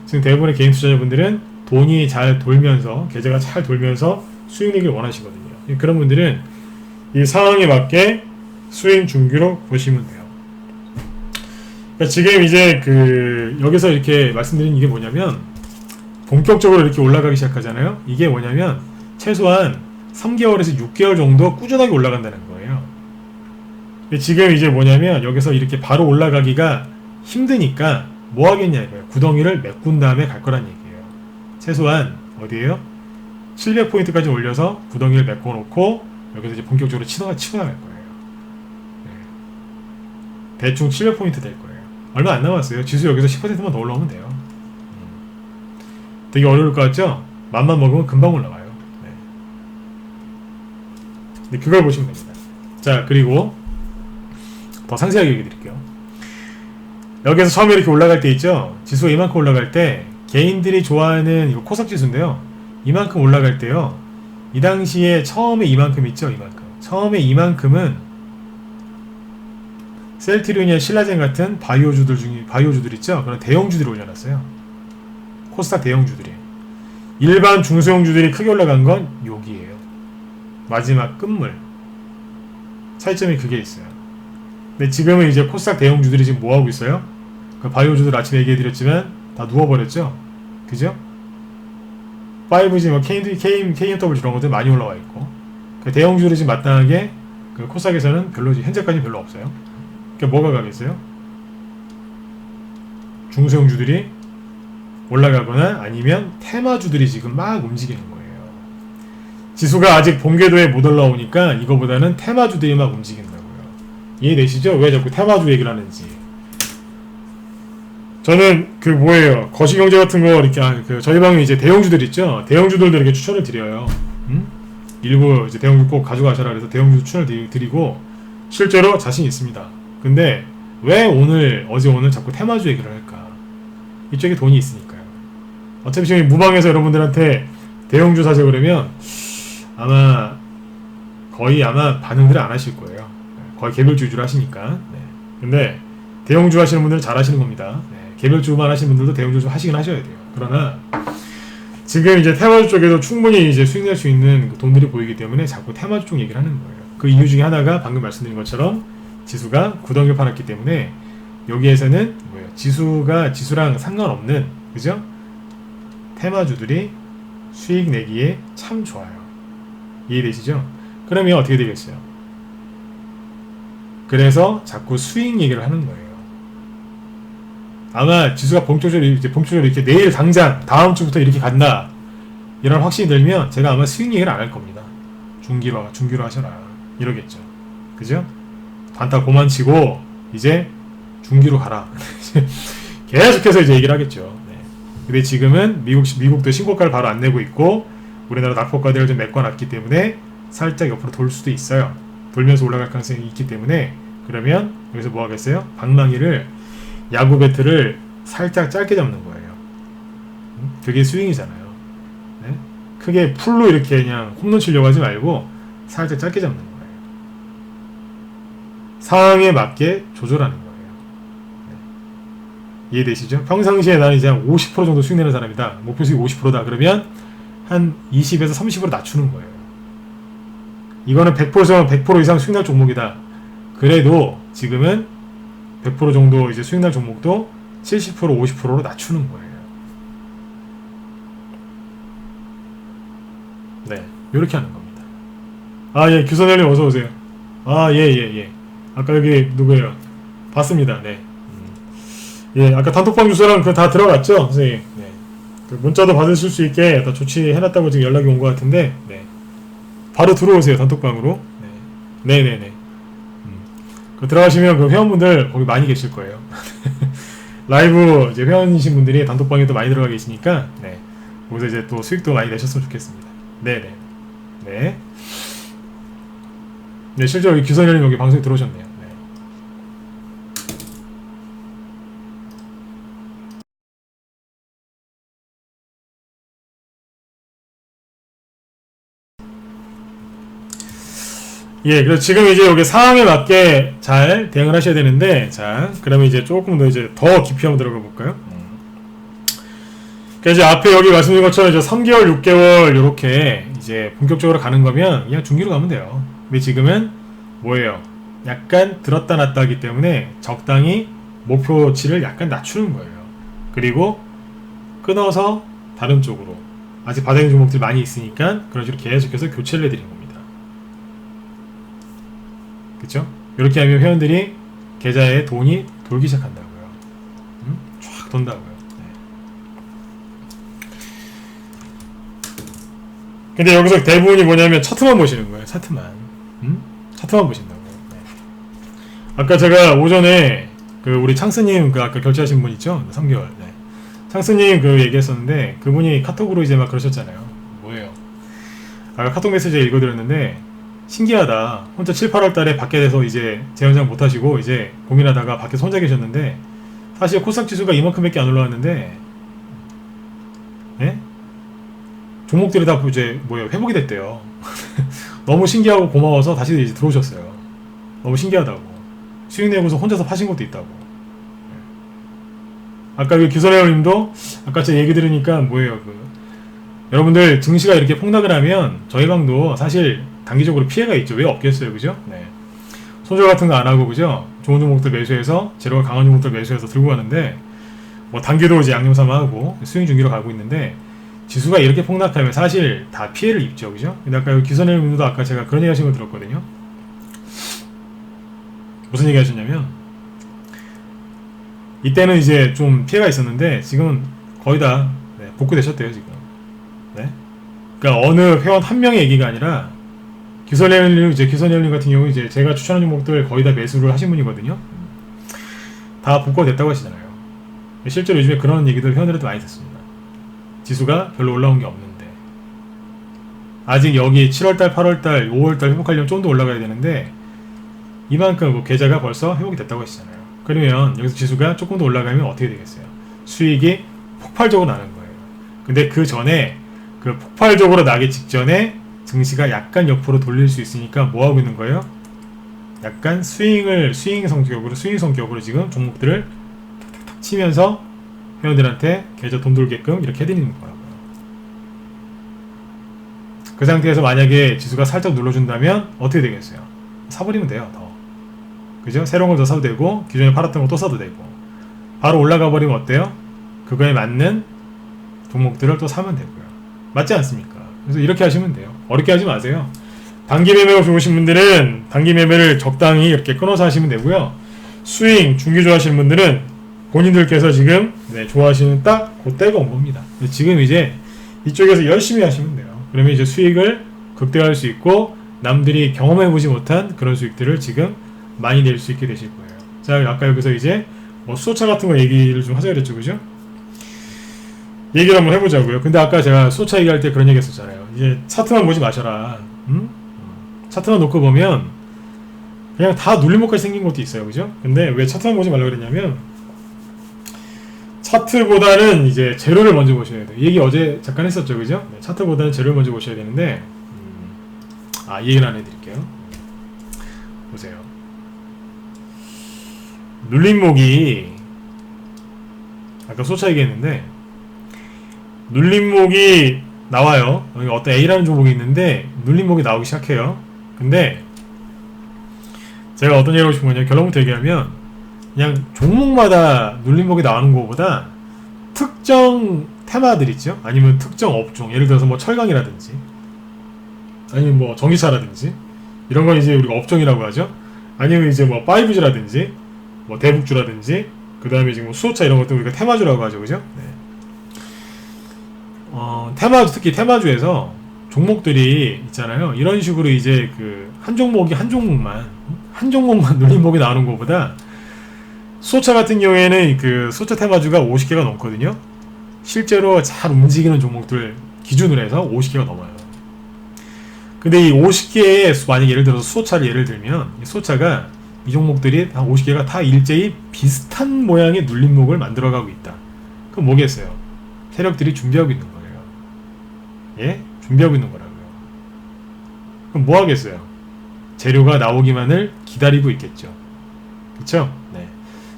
지금 대부분의 개인 투자자분들은 돈이 잘 돌면서 계좌가 잘 돌면서 수익내기를 원하시거든요. 그런 분들은 이 상황에 맞게 수익 중기로 보시면 돼요. 그러니까 지금 이제 여기서 이렇게 말씀드린 이게 뭐냐면 본격적으로 이렇게 올라가기 시작하잖아요. 이게 뭐냐면 최소한 3개월에서 6개월 정도 꾸준하게 올라간다는 거예요. 근데 지금 이제 뭐냐면 여기서 이렇게 바로 올라가기가 힘드니까 뭐 하겠냐 이거예요. 구덩이를 메꾼 다음에 갈 거란 얘기예요. 최소한 어디에요? 700포인트까지 올려서 구덩이를 메꿔 놓고 여기서 이제 본격적으로 치고 나갈 거예요. 네. 대충 700포인트 될 거예요. 얼마 안 남았어요. 지수 여기서 10%만 더 올라오면 돼요. 되게 어려울 것 같죠? 맘만 먹으면 금방 올라가요. 네. 근데 그걸 보시면 됩니다. 자, 그리고 더 상세하게 얘기 드릴게요. 여기서 처음에 이렇게 올라갈 때 있죠? 지수가 이만큼 올라갈 때 개인들이 좋아하는 이거 코스닥 지수인데요. 이만큼 올라갈 때요. 이 당시에 처음에 이만큼 있죠? 이만큼. 처음에 이만큼은 셀트리온이나 신라젠 같은 바이오주들 있죠? 그런 대형주들이 올려놨어요. 코스닥 대형주들이. 일반 중소형주들이 크게 올라간 건 여기에요. 마지막 끝물. 차이점이 그게 있어요. 근데 지금은 이제 코스닥 대형주들이 지금 뭐하고 있어요? 그 바이오주들 아침에 얘기해드렸지만 다 누워버렸죠? 그죠? 5G, 뭐 KMW 이런 것들 많이 올라와 있고, 그 대형주들이 지금 마땅하게 그 코스닥에서는 별로, 현재까지는 별로 없어요. 그러니까 뭐가 가겠어요? 중소형주들이 올라가거나 아니면 테마주들이 지금 막 움직이는 거예요. 지수가 아직 본궤도에 못 올라오니까 이거보다는 테마주들이 막 움직인다고요. 이해되시죠? 왜 자꾸 테마주 얘기를 하는지. 저는 그 뭐예요? 거시경제 같은 거 이렇게 저희 방에 이제 대형주들 있죠? 대형주들도 이렇게 추천을 드려요. 일부 이제 대형주 꼭 가져가셔라 그래서 대형주 추천을 드리고 실제로 자신 있습니다. 근데 왜 어제 오늘 자꾸 테마주 얘기를 할까? 이쪽에 돈이 있으니까요. 어차피 지금 무방에서 여러분들한테 대형주 사세요 그러면 거의 반응들을 안 하실 거예요. 거의 개별주 위주로 하시니까. 네. 근데 대형주 하시는 분들은 잘 하시는 겁니다. 네. 개별주만 하시는 분들도 대형주 좀 하시긴 하셔야 돼요. 그러나 지금 이제 테마주 쪽에도 충분히 이제 수익 낼 수 있는 돈들이 보이기 때문에 자꾸 테마주 쪽 얘기를 하는 거예요. 그 이유 중에 하나가 방금 말씀드린 것처럼 지수가 구덩이를 팔았기 때문에 여기에서는 지수랑 상관없는, 그죠? 테마주들이 수익 내기에 참 좋아요. 이해되시죠? 그러면 어떻게 되겠어요? 그래서 자꾸 수익 얘기를 하는 거예요. 아마 지수가 본격적으로 이렇게 내일 당장 다음 주부터 이렇게 간다 이런 확신이 들면 제가 아마 수익 얘기를 안 할 겁니다. 중기로 하셔라 이러겠죠. 그죠? 단타 고만 치고 이제 중기로 가라. 계속해서 이제 얘기를 하겠죠. 네. 근데 지금은 미국도 신고가를 바로 안 내고 있고 우리나라 낙폭과대를 좀 메꿔놨기 때문에 살짝 옆으로 돌 수도 있어요. 돌면서 올라갈 가능성이 있기 때문에 그러면 여기서 뭐 하겠어요? 방망이를 야구 배트를 살짝 짧게 잡는 거예요. 그게 스윙이잖아요. 네? 크게 풀로 이렇게 그냥 홈런 치려고 하지 말고 살짝 짧게 잡는 거예요. 상황에 맞게 조절하는 거예요. 네. 이해되시죠? 평상시에 나는 이제 한 50% 정도 수익 내는 사람이다. 목표 수익 50%다. 그러면 한 20에서 30% 낮추는 거예요. 이거는 100% 이상 수익 날 종목이다. 그래도 지금은 100% 정도 이제 수익 날 종목도 70% 50%로 낮추는 거예요. 네, 이렇게 하는 겁니다. 예, 규선현님 어서 오세요. 예. 아까 여기 누구예요? 봤습니다. 네. 예, 아까 단톡방 주소랑 그거 다 들어갔죠, 선생님. 네. 그 문자도 받으실 수 있게 다 조치해놨다고 지금 연락이 온 것 같은데, 네. 바로 들어오세요, 단톡방으로. 네. 네네네. 그 들어가시면 그 회원분들 거기 많이 계실 거예요. 라이브 이제 회원이신 분들이 단톡방에도 많이 들어가 계시니까, 네. 거기서 이제 또 수익도 많이 내셨으면 좋겠습니다. 네네. 네. 네, 실제로 규선현님 여기 방송에 들어오셨네요. 네. 예, 그래서 지금 이제 여기 상황에 맞게 잘 대응을 하셔야 되는데, 자, 그러면 이제 조금 더 깊이 한번 들어가 볼까요? 그러니까 이제 앞에 여기 말씀드린 것처럼 이제 3개월, 6개월 이렇게 이제 본격적으로 가는 거면 그냥 중기로 가면 돼요. 근데 지금은 뭐예요? 약간 들었다 놨다 하기 때문에 적당히 목표치를 약간 낮추는 거예요. 그리고 끊어서 다른 쪽으로 아직 바닥인 종목들이 많이 있으니까 그런 식으로 계속해서 교체를 해드리는 겁니다. 그쵸? 이렇게 하면 회원들이 계좌에 돈이 돌기 시작한다고요. 쫙 돈다고요. 근데 여기서 대부분이 뭐냐면 차트만 보시는 거예요. 차트만. 차트만 보신다고요. 네. 아까 제가 오전에 그 우리 창스님 그 아까 결제하신 분 있죠? 3개월. 네. 창스님 그 얘기했었는데 그분이 카톡으로 이제 막 그러셨잖아요. 뭐예요? 아까 카톡 메시지 읽어드렸는데 신기하다. 혼자 7, 8월 달에 밖에 돼서 이제 재연장 못 하시고 이제 고민하다가 밖에서 혼자 계셨는데 사실 코스닥 지수가 이만큼밖에 안 올라왔는데, 예? 종목들이 다 이제 회복이 됐대요. 너무 신기하고 고마워서 다시 이제 들어오셨어요. 너무 신기하다고. 수익 내고서 혼자서 파신 것도 있다고. 아까 그 기선회원님도 아까 제 얘기 들으니까 여러분들 증시가 이렇게 폭락을 하면 저희 방도 사실 단기적으로 피해가 있죠. 왜 없겠어요, 그죠? 네. 손절 같은 거 안 하고, 그죠? 좋은 종목들 매수해서 재료가 강한 종목들 매수해서 들고 가는데, 뭐 단기도 이제 양념 삼아하고 스윙 중기로 가고 있는데, 지수가 이렇게 폭락하면 사실 다 피해를 입죠, 그죠? 근데 아까 기선회원님도 아까 제가 그런 얘기 하신 거 들었거든요. 무슨 얘기 하셨냐면, 이때는 이제 좀 피해가 있었는데 지금은 거의 다 복구되셨대요, 지금. 네? 그러니까 어느 회원 한 명의 얘기가 아니라 기선회원님 같은 경우 이제 제가 추천한 종목들 거의 다 매수를 하신 분이거든요. 다 복구가 됐다고 하시잖아요. 실제로 요즘에 그런 얘기들 회원들한테 많이 듣습니다. 지수가 별로 올라온 게 없는데 아직 여기 7월달, 8월달, 5월달 회복하려면 좀 더 올라가야 되는데 이만큼 계좌가 벌써 회복이 됐다고 하시잖아요. 그러면 여기서 지수가 조금 더 올라가면 어떻게 되겠어요? 수익이 폭발적으로 나는 거예요. 근데 그 전에 그 폭발적으로 나기 직전에 증시가 약간 옆으로 돌릴 수 있으니까 뭐 하고 있는 거예요? 약간 스윙 성격으로 지금 종목들을 탁탁탁 치면서 회원들한테 계좌 돈 돌게끔 이렇게 해드리는 거라고요. 그 상태에서 만약에 지수가 살짝 눌러준다면 어떻게 되겠어요? 사버리면 돼요, 더. 그죠? 새로운 걸 더 사도 되고 기존에 팔았던 거 또 사도 되고 바로 올라가 버리면 어때요? 그거에 맞는 종목들을 또 사면 되고요. 맞지 않습니까? 그래서 이렇게 하시면 돼요. 어렵게 하지 마세요. 단기 매매가 좋으신 분들은 단기 매매를 적당히 이렇게 끊어서 하시면 되고요. 스윙, 중기 좋아하시는 분들은 본인들께서 지금 좋아하시는 딱 그때가 온 겁니다. 지금 이제 이쪽에서 열심히 하시면 돼요. 그러면 이제 수익을 극대화할 수 있고 남들이 경험해보지 못한 그런 수익들을 지금 많이 낼 수 있게 되실 거예요. 자, 아까 여기서 이제 수소차 같은 거 얘기를 좀 하자 그랬죠, 그죠? 얘기를 한번 해보자고요. 근데 아까 제가 수소차 얘기할 때 그런 얘기 했었잖아요. 이제 차트만 보지 마셔라. 차트만 놓고 보면 그냥 다 눌림목까지 생긴 것도 있어요, 그죠? 근데 왜 차트만 보지 말라고 그랬냐면 차트보다는 이제 재료를 먼저 보셔야 돼요. 이 얘기 어제 잠깐 했었죠, 그죠? 네, 차트보다는 재료를 먼저 보셔야 되는데 이 얘기를 안 해드릴게요. 보세요. 눌림목이 아까 소차 얘기했는데 눌림목이 나와요. 여기 어떤 A라는 종목이 있는데 눌림목이 나오기 시작해요. 근데 제가 어떤 얘기를 하고 싶은 거냐, 결론부터 얘기하면 그냥 종목마다 눌림목이 나오는 것보다 특정 테마들 있죠? 아니면 특정 업종, 예를 들어서 뭐 철강이라든지 아니면 뭐 전기차라든지 이런 건 이제 우리가 업종이라고 하죠. 아니면 이제 뭐 5G라든지 뭐 대북주라든지 그 다음에 지금 수소차 이런 것도 우리가 테마주라고 하죠, 그죠? 네. 테마주, 특히 테마주에서 종목들이 있잖아요. 이런 식으로 이제 그 한 종목만 눌림목이 나오는 것보다 수소차 같은 경우에는 그 수소차 테마주가 50개가 넘거든요. 실제로 잘 움직이는 종목들 기준으로 해서 50개가 넘어요. 근데 이 50개의 만약 예를 들어서 수소차를 예를 들면 이 수소차가 이 종목들이 한 50개가 다 일제히 비슷한 모양의 눌림목을 만들어가고 있다. 그럼 뭐겠어요? 세력들이 준비하고 있는 거예요. 예? 준비하고 있는 거라고요. 그럼 뭐 하겠어요? 재료가 나오기만을 기다리고 있겠죠. 그쵸? 네.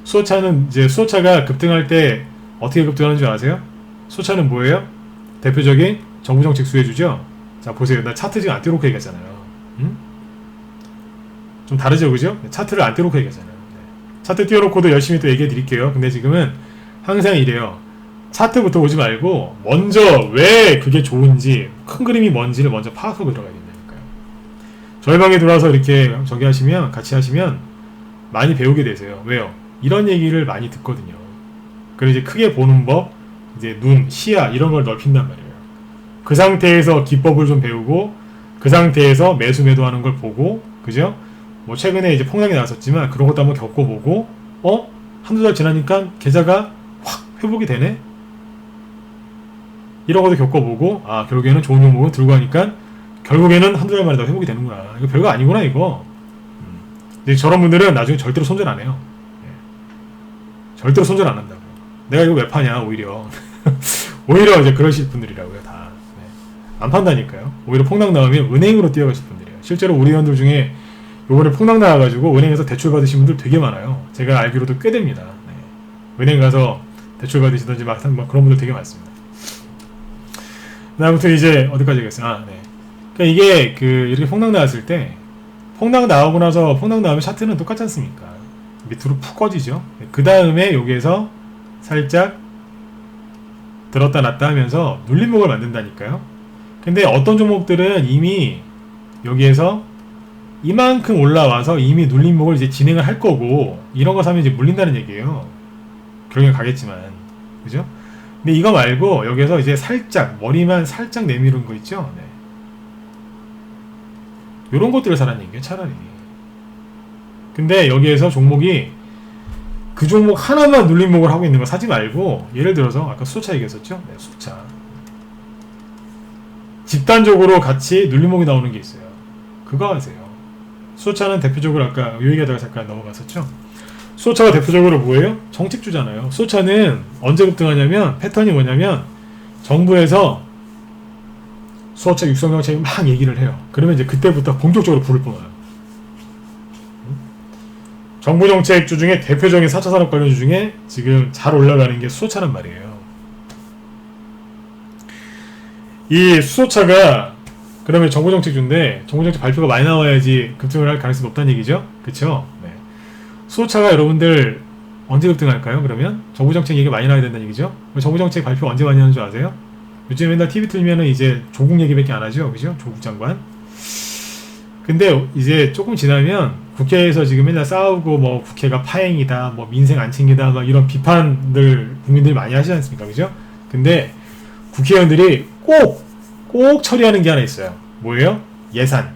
수소차는 이제 수소차가 급등할 때 어떻게 급등하는 줄 아세요? 수소차는 뭐예요? 대표적인 정부정책 수혜주죠? 자, 보세요. 나 차트 지금 안 띄워놓고 얘기했잖아요. 좀 다르죠, 그죠? 차트를 안 띄워놓고 얘기했잖아요. 네. 차트 띄워놓고도 열심히 또 얘기해 드릴게요. 근데 지금은 항상 이래요. 차트부터 보지 말고 먼저 왜 그게 좋은지 큰 그림이 뭔지를 먼저 파악하고 들어가야 된다니까요. 저희 방에 들어와서 이렇게 같이 하시면 많이 배우게 되세요. 왜요? 이런 얘기를 많이 듣거든요. 그리고 이제 크게 보는 법, 이제 눈, 시야 이런 걸 넓힌단 말이에요. 그 상태에서 기법을 좀 배우고 그 상태에서 매수매도하는 걸 보고, 그죠? 뭐 최근에 이제 폭락이 나왔었지만 그런 것도 한번 겪어보고 한두 달 지나니까 계좌가 확 회복이 되네? 이런 것도 겪어보고 결국에는 좋은 종목을 들고 가니까 결국에는 한두 달 만에 다 회복이 되는구나. 이거 별거 아니구나 이거. 이제 저런 분들은 나중에 절대로 손절 안 해요. 절대로 손절 안 한다고요. 내가 이거 왜 파냐 오히려 오히려 이제 그러실 분들이라고요 다. 네. 안 판다니까요. 오히려 폭락 나오면 은행으로 뛰어가실 분들이에요. 실제로 우리 회원들 중에 요번에 폭락 나와가지고 은행에서 대출 받으신 분들 되게 많아요. 제가 알기로도 꽤 됩니다. 네. 은행 가서 대출 받으시든지 막 그런 분들 되게 많습니다. 아무튼 이제 어디까지 가겠어요? 네. 그러니까 이게 이렇게 폭락 나왔을 때 폭락 나오고 나서 폭락 나오면 차트는 똑같지 않습니까? 밑으로 푹 꺼지죠. 그 다음에 여기에서 살짝 들었다 놨다 하면서 눌림목을 만든다니까요. 근데 어떤 종목들은 이미 여기에서 이만큼 올라와서 이미 눌림목을 이제 진행을 할 거고 이런 거 사면 이제 물린다는 얘기예요. 결국엔 가겠지만 그죠? 근데 이거 말고 여기서 이제 살짝 머리만 살짝 내미는 거 있죠? 네. 요런 것들을 사라는 얘기예요 차라리. 근데 여기에서 종목이 그 종목 하나만 눌림목을 하고 있는 거 사지 말고 예를 들어서 아까 수소차 얘기했었죠? 네, 수소차 집단적으로 같이 눌림목이 나오는 게 있어요. 그거 하세요. 수소차는 대표적으로 아까 요 얘기하다가 잠깐 넘어갔었죠? 수소차가 대표적으로 뭐예요? 정책주잖아요. 수소차는 언제 급등하냐면 패턴이 뭐냐면 정부에서 수소차 육성 정책을 막 얘기를 해요. 그러면 이제 그때부터 본격적으로 불을 뿜어요. 정부 정책주 중에 대표적인 4차 산업 관련주 중에 지금 잘 올라가는 게 수소차란 말이에요. 이 수소차가 그러면 정부 정책주인데 정부 정책 발표가 많이 나와야지 급등을 할 가능성이 높다는 얘기죠. 그쵸? 네. 수소차가 여러분들 언제 급등할까요? 그러면 정부 정책 얘기가 많이 나와야 된다는 얘기죠. 정부 정책 발표 언제 많이 하는 줄 아세요? 요즘 맨날 TV 틀면은 이제 조국 얘기밖에 안 하죠. 그죠? 조국 장관. 근데 이제 조금 지나면 국회에서 지금 맨날 싸우고 뭐 국회가 파행이다, 뭐 민생 안 챙기다, 막 이런 비판들 국민들이 많이 하시지 않습니까? 그죠? 근데 국회의원들이 꼭 처리하는 게 하나 있어요. 뭐예요? 예산.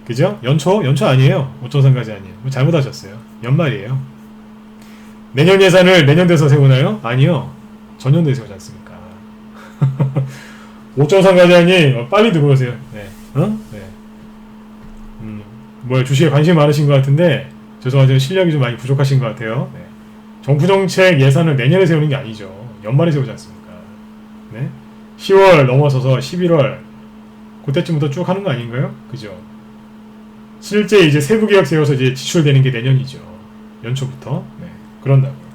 그죠? 연초 아니에요. 5.3까지 아니에요. 뭐 잘못하셨어요. 연말이에요. 내년 예산을 내년 돼서 세우나요? 아니요. 전년도에 세우지 않습니까? 5.3까지 아니 빨리 들어오세요. 네. 네. 뭐야 주식에 관심이 많으신 것 같은데 죄송하지만 실력이 좀 많이 부족하신 것 같아요. 네. 정부 정책 예산을 내년에 세우는 게 아니죠. 연말에 세우지 않습니까? 네. 10월 넘어서서 11월 그때쯤부터 쭉 하는 거 아닌가요? 그죠? 실제 이제 세부 계획 세워서 이제 지출되는 게 내년이죠. 연초부터. 네. 그런다고요.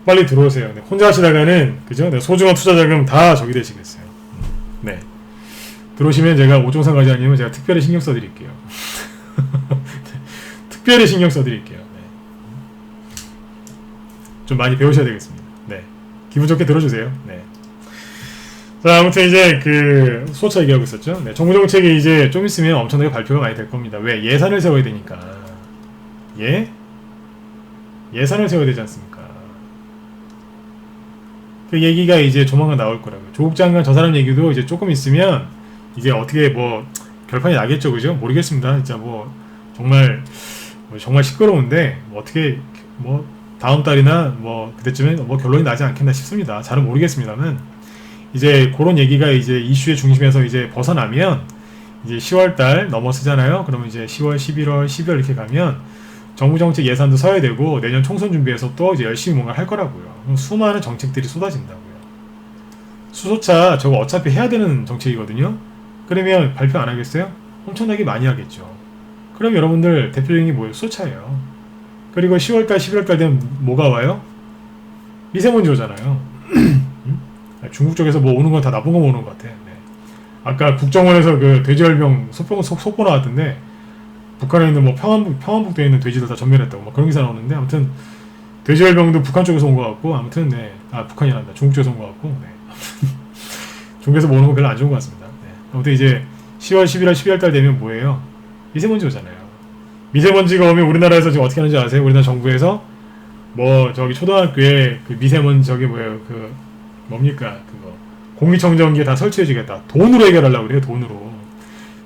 빨리 들어오세요. 네. 혼자 하시다가는 그죠? 네. 소중한 투자 자금 다 저기 되시겠어요. 네. 들어오시면 제가 5.3 가지 아니면 제가 특별히 신경 써드릴게요. 특별히 신경 써드릴게요. 네. 좀 많이 배우셔야 되겠습니다. 네. 기분 좋게 들어주세요. 네. 자, 아무튼 이제 수소차 얘기하고 있었죠. 네. 정부 정책이 이제 좀 있으면 엄청나게 발표가 많이 될 겁니다. 왜? 예산을 세워야 되니까. 예산을 세워야 되지 않습니까? 그 얘기가 이제 조만간 나올 거라고요. 조국 장관 저 사람 얘기도 이제 조금 있으면 이제 어떻게 뭐 결판이 나겠죠, 그죠? 모르겠습니다. 진짜 정말 시끄러운데 어떻게 다음 달이나 그때쯤에 결론이 나지 않겠나 싶습니다. 잘은 모르겠습니다만 이제 그런 얘기가 이제 이슈의 중심에서 이제 벗어나면 이제 10월달 넘어서잖아요. 그러면 이제 10월, 11월, 12월 이렇게 가면 정부 정책 예산도 써야 되고 내년 총선 준비해서 또 이제 열심히 뭔가 할 거라고요. 수많은 정책들이 쏟아진다고요. 수소차 저거 어차피 해야 되는 정책이거든요. 그러면 발표 안 하겠어요? 엄청나게 많이 하겠죠. 그럼 여러분들 대표적인 게 뭐예요? 수소차예요. 그리고 10월달, 11월달 되면 뭐가 와요? 미세먼지 오잖아요. 중국 쪽에서 오는 건 다 나쁜 거 오는 것 같아. 네. 아까 국정원에서 돼지열병 속보 나왔던데 북한에 있는 평안북도에 있는 돼지들 다 전멸했다고 그런 기사 나오는데 아무튼 돼지열병도 북한 쪽에서 온 것 같고 아무튼 네. 북한이란다. 중국 쪽에서 온 것 같고 네. 중국에서 오는 건 별로 안 좋은 것 같습니다. 네. 아무튼 이제 10월, 11월, 12월달 되면 뭐예요? 미세먼지 오잖아요. 미세먼지가 오면 우리나라에서 지금 어떻게 하는지 아세요? 우리나라 정부에서 저기 초등학교에 미세먼지 저게 뭐예요? 뭡니까? 공기청정기 다 설치해주겠다. 돈으로 해결하려고 그래요. 돈으로.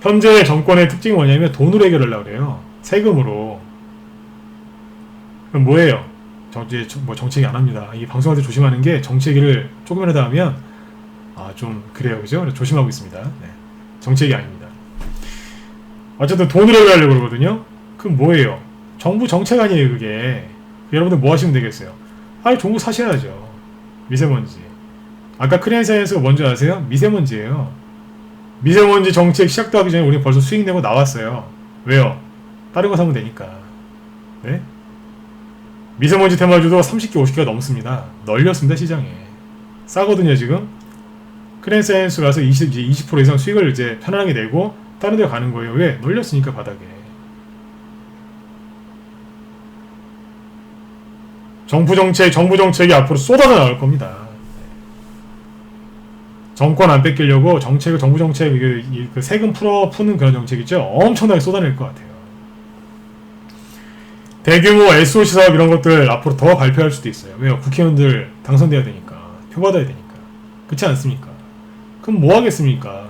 현재 정권의 특징이 뭐냐면 돈으로 해결하려고 그래요. 세금으로. 그럼 뭐예요? 정책이 안 합니다. 이 방송할 때 조심하는 게 정치 얘기를 조금이라도 하면 좀 그래요. 그죠? 조심하고 있습니다. 네. 정책이 아닙니다. 어쨌든 돈으로 해결하려고 그러거든요. 그럼 뭐예요? 정부 정책 아니에요 그게. 여러분들 뭐 하시면 되겠어요? 아니 종목 사셔야죠. 미세먼지. 아까 크리안사이언스가 뭔지 아세요? 미세먼지예요. 미세먼지 정책 시작도 하기 전에 우리 벌써 수익 내고 나왔어요. 왜요? 다른 거 사면 되니까. 네? 미세먼지 테마주도 30개, 50개가 넘습니다. 널렸습니다 시장에. 싸거든요 지금. 크리안사이언스 가서 20% 이상 수익을 이제 편안하게 내고 다른 데 가는 거예요. 왜? 널렸으니까 바닥에. 정부 정책이 앞으로 쏟아져 나올 겁니다. 정권 안 뺏기려고 정부 정책, 그 세금 푸는 그런 정책이죠. 엄청나게 쏟아낼 것 같아요. 대규모 SOC 사업 이런 것들 앞으로 더 발표할 수도 있어요. 왜요? 국회의원들 당선돼야 되니까. 표 받아야 되니까. 그렇지 않습니까? 그럼 뭐 하겠습니까?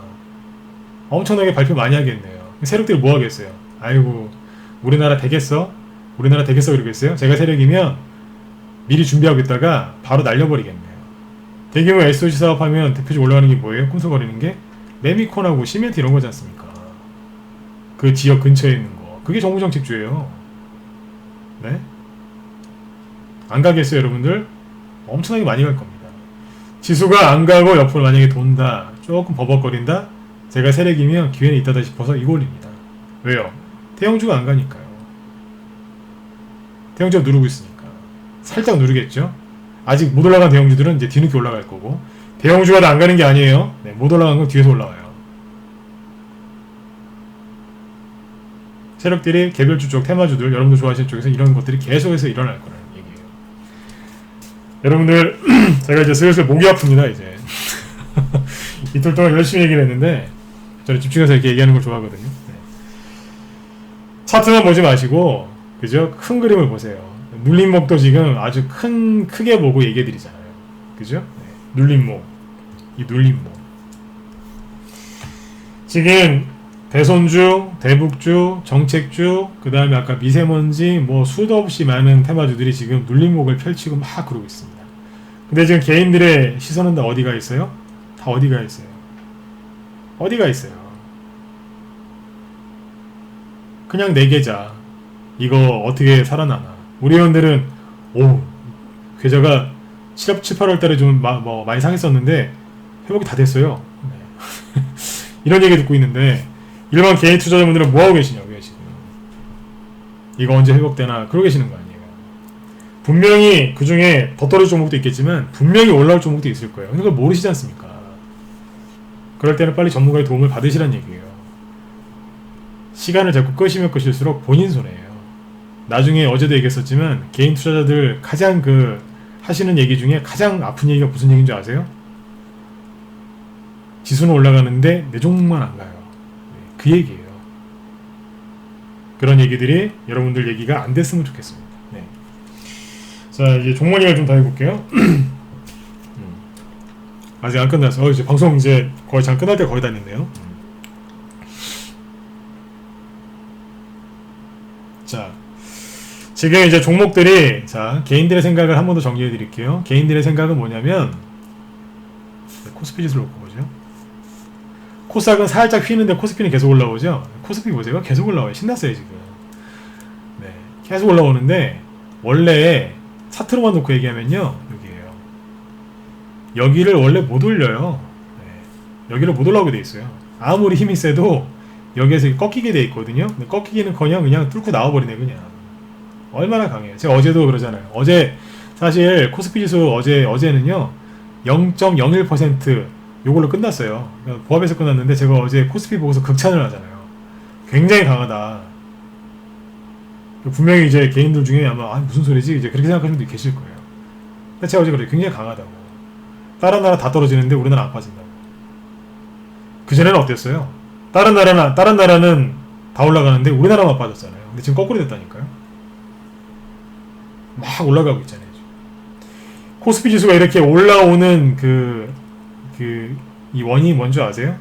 엄청나게 발표 많이 하겠네요. 세력들이 뭐 하겠어요? 아이고, 우리나라 되겠어? 우리나라 되겠어? 그러겠어요? 제가 세력이면 미리 준비하고 있다가 바로 날려버리겠네요. 대규모 SOC 사업하면 대표적으로 올라가는 게 뭐예요? 꿈틀거리는 게 레미콘하고 시멘트 이런 거지 않습니까? 그 지역 근처에 있는 거. 그게 정부정책주예요. 네? 안 가겠어요 여러분들? 엄청나게 많이 갈 겁니다. 지수가 안 가고 옆으로 만약에 돈다, 조금 버벅거린다? 제가 세력이면 기회는 있다다 싶어서 이거 올립니다. 왜요? 대형주가 안 가니까요. 대형주가 누르고 있으니까. 살짝 누르겠죠? 아직 못 올라간 대형주들은 이제 뒤늦게 올라갈 거고, 대형주가 다 안 가는 게 아니에요. 네, 못 올라간 건 뒤에서 올라와요. 세력들이 개별주 쪽 테마주들, 여러분들 좋아하시는 쪽에서 이런 것들이 계속해서 일어날 거라는 얘기예요. 여러분들 제가 이제 슬슬 목이 아픕니다 이제. 이틀 동안 열심히 얘기를 했는데 저는 집중해서 이렇게 얘기하는 걸 좋아하거든요. 네. 차트만 보지 마시고 그죠? 큰 그림을 보세요. 눌림목도 지금 아주 크게 보고 얘기해 드리잖아요. 그죠? 네. 눌림목. 이 눌림목. 지금 대손주, 대북주, 정책주, 그 다음에 아까 미세먼지, 뭐 수도 없이 많은 테마주들이 지금 눌림목을 펼치고 막 그러고 있습니다. 근데 지금 개인들의 시선은 다 어디가 있어요? 다 어디가 있어요? 어디가 있어요? 그냥 내 계좌. 이거 어떻게 살아나나. 우리 회원들은 계좌가 7, 8월 달에 좀 많이 상했었는데 회복이 다 됐어요. 네. 이런 얘기 듣고 있는데 일반 개인 투자자분들은 뭐하고 계시냐고요 지금. 이거 언제 회복되나 그러고 계시는 거 아니에요. 분명히 그 중에 더 떨어질 종목도 있겠지만 분명히 올라올 종목도 있을 거예요. 근데 그걸 모르시지 않습니까? 그럴 때는 빨리 전문가의 도움을 받으시란 얘기예요. 시간을 자꾸 끄시면 끄실수록 본인 손해예요. 나중에 어제도 얘기했었지만 개인 투자자들 가장 하시는 얘기 중에 가장 아픈 얘기가 무슨 얘기인 줄 아세요? 지수는 올라가는데 내 종목만 안 가요. 그 얘기예요. 그런 얘기들이 여러분들 얘기가 안 됐으면 좋겠습니다. 네. 자, 이제 종목 얘기를 좀 더 해볼게요. 아직 안 끝났어. 이제 방송 이제 거의 장 끝날 때 거의 다 됐네요. 자, 지금 이제 종목들이 개인들의 생각을 한 번 더 정리해 드릴게요. 개인들의 생각은 뭐냐면 코스피 지수를 놓고 보죠. 코스닥은 살짝 휘는데 코스피는 계속 올라오죠. 코스피 보세요. 계속 올라와요. 신났어요 지금. 네, 계속 올라오는데 원래 차트로만 놓고 얘기하면요 여기에요. 여기를 원래 못 올려요. 네, 여기를 못 올라오게 돼 있어요. 아무리 힘이 세도 여기에서 꺾이게 돼 있거든요. 근데 꺾이기는커녕 그냥 뚫고 나와버리네 그냥. 얼마나 강해요. 제가 어제도 그러잖아요. 어제 사실 코스피 지수 어제는요 0.01% 요걸로 끝났어요. 보합에서 끝났는데 제가 어제 코스피 보고서 극찬을 하잖아요. 굉장히 강하다. 분명히 이제 개인들 중에 아마 무슨 소리지 이제 그렇게 생각하시는 분들이 계실 거예요. 근데 제가 어제 그래요. 굉장히 강하다고. 다른 나라 다 떨어지는데 우리나라 안 빠진다고. 그전에는 어땠어요? 다른 나라는 다 올라가는데 우리나라만 빠졌잖아요. 근데 지금 거꾸로 됐다니까요. 막 올라가고 있잖아요. 코스피 지수가 이렇게 올라오는 이 원인이 뭔지 아세요?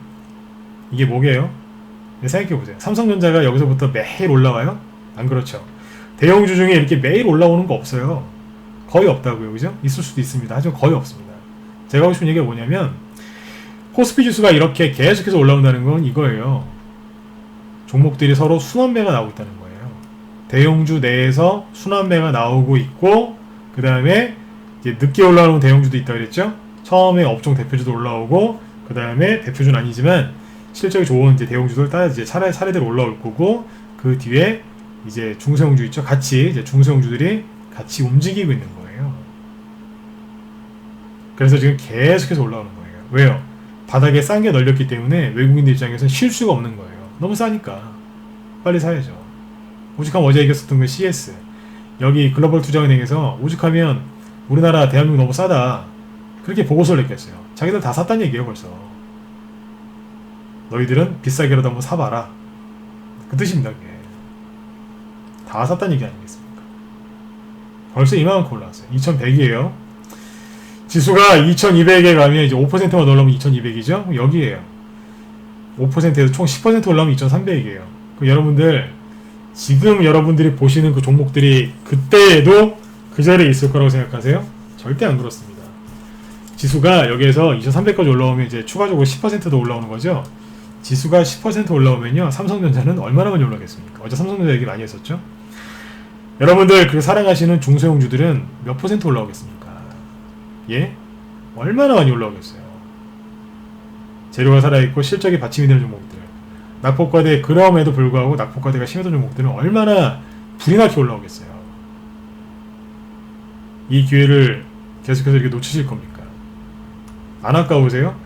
이게 뭐게요? 네, 생각해보세요. 삼성전자가 여기서부터 매일 올라와요? 안 그렇죠. 대형주 중에 이렇게 매일 올라오는 거 없어요. 거의 없다고요. 그죠? 있을 수도 있습니다. 하지만 거의 없습니다. 제가 하고 싶은 얘기가 뭐냐면 코스피 지수가 이렇게 계속해서 올라온다는 건 이거예요. 종목들이 서로 순환매가 나오고 있다는 거예요. 대형주 내에서 순환매가 나오고 있고, 그 다음에 이제 늦게 올라오는 대형주도 있다 그랬죠. 처음에 업종 대표주도 올라오고, 그 다음에 대표주는 아니지만 실적이 좋은 이제 대형주들 따라 이제 차례대로 올라올 거고, 그 뒤에 이제 중소형주 있죠. 같이 이제 중소형주들이 같이 움직이고 있는 거예요. 그래서 지금 계속해서 올라오는 거예요. 왜요? 바닥에 싼 게 널렸기 때문에 외국인들 입장에서는 쉴 수가 없는 거예요. 너무 싸니까 빨리 사야죠. 오죽하면 어제 얘기했었던 그 CS, 여기 글로벌 투자은행에서 오죽하면 우리나라 대한민국 너무 싸다 그렇게 보고서를 냈겠어요. 자기들 다 샀다는 얘기예요. 벌써 너희들은 비싸게라도 한번 사봐라, 그 뜻입니다. 그게 다 샀다는 얘기 아니겠습니까? 벌써 이만큼 올라왔어요. 2100이에요 지수가. 2200에 가면 이제 5%만 올라오면 2200이죠. 여기에요. 5%에서 총 10% 올라오면 2300이에요. 여러분들 지금 여러분들이 보시는 그 종목들이 그때에도 그 자리에 있을 거라고 생각하세요? 절대 안 그렇습니다. 지수가 여기에서 2300까지 올라오면 이제 추가적으로 10%도 올라오는 거죠. 지수가 10% 올라오면요, 삼성전자는 얼마나 많이 올라가겠습니까? 어제 삼성전자 얘기 많이 했었죠. 여러분들 그 사랑하시는 중소형주들은 몇 % 올라오겠습니까? 예? 얼마나 많이 올라오겠어요. 재료가 살아있고 실적이 받침이 되는 종목들, 낙폭과대, 그럼에도 불구하고 낙폭과대가 심했던 종목들은 얼마나 불이 나게 올라오겠어요. 이 기회를 계속해서 이렇게 놓치실 겁니까? 안 아까우세요?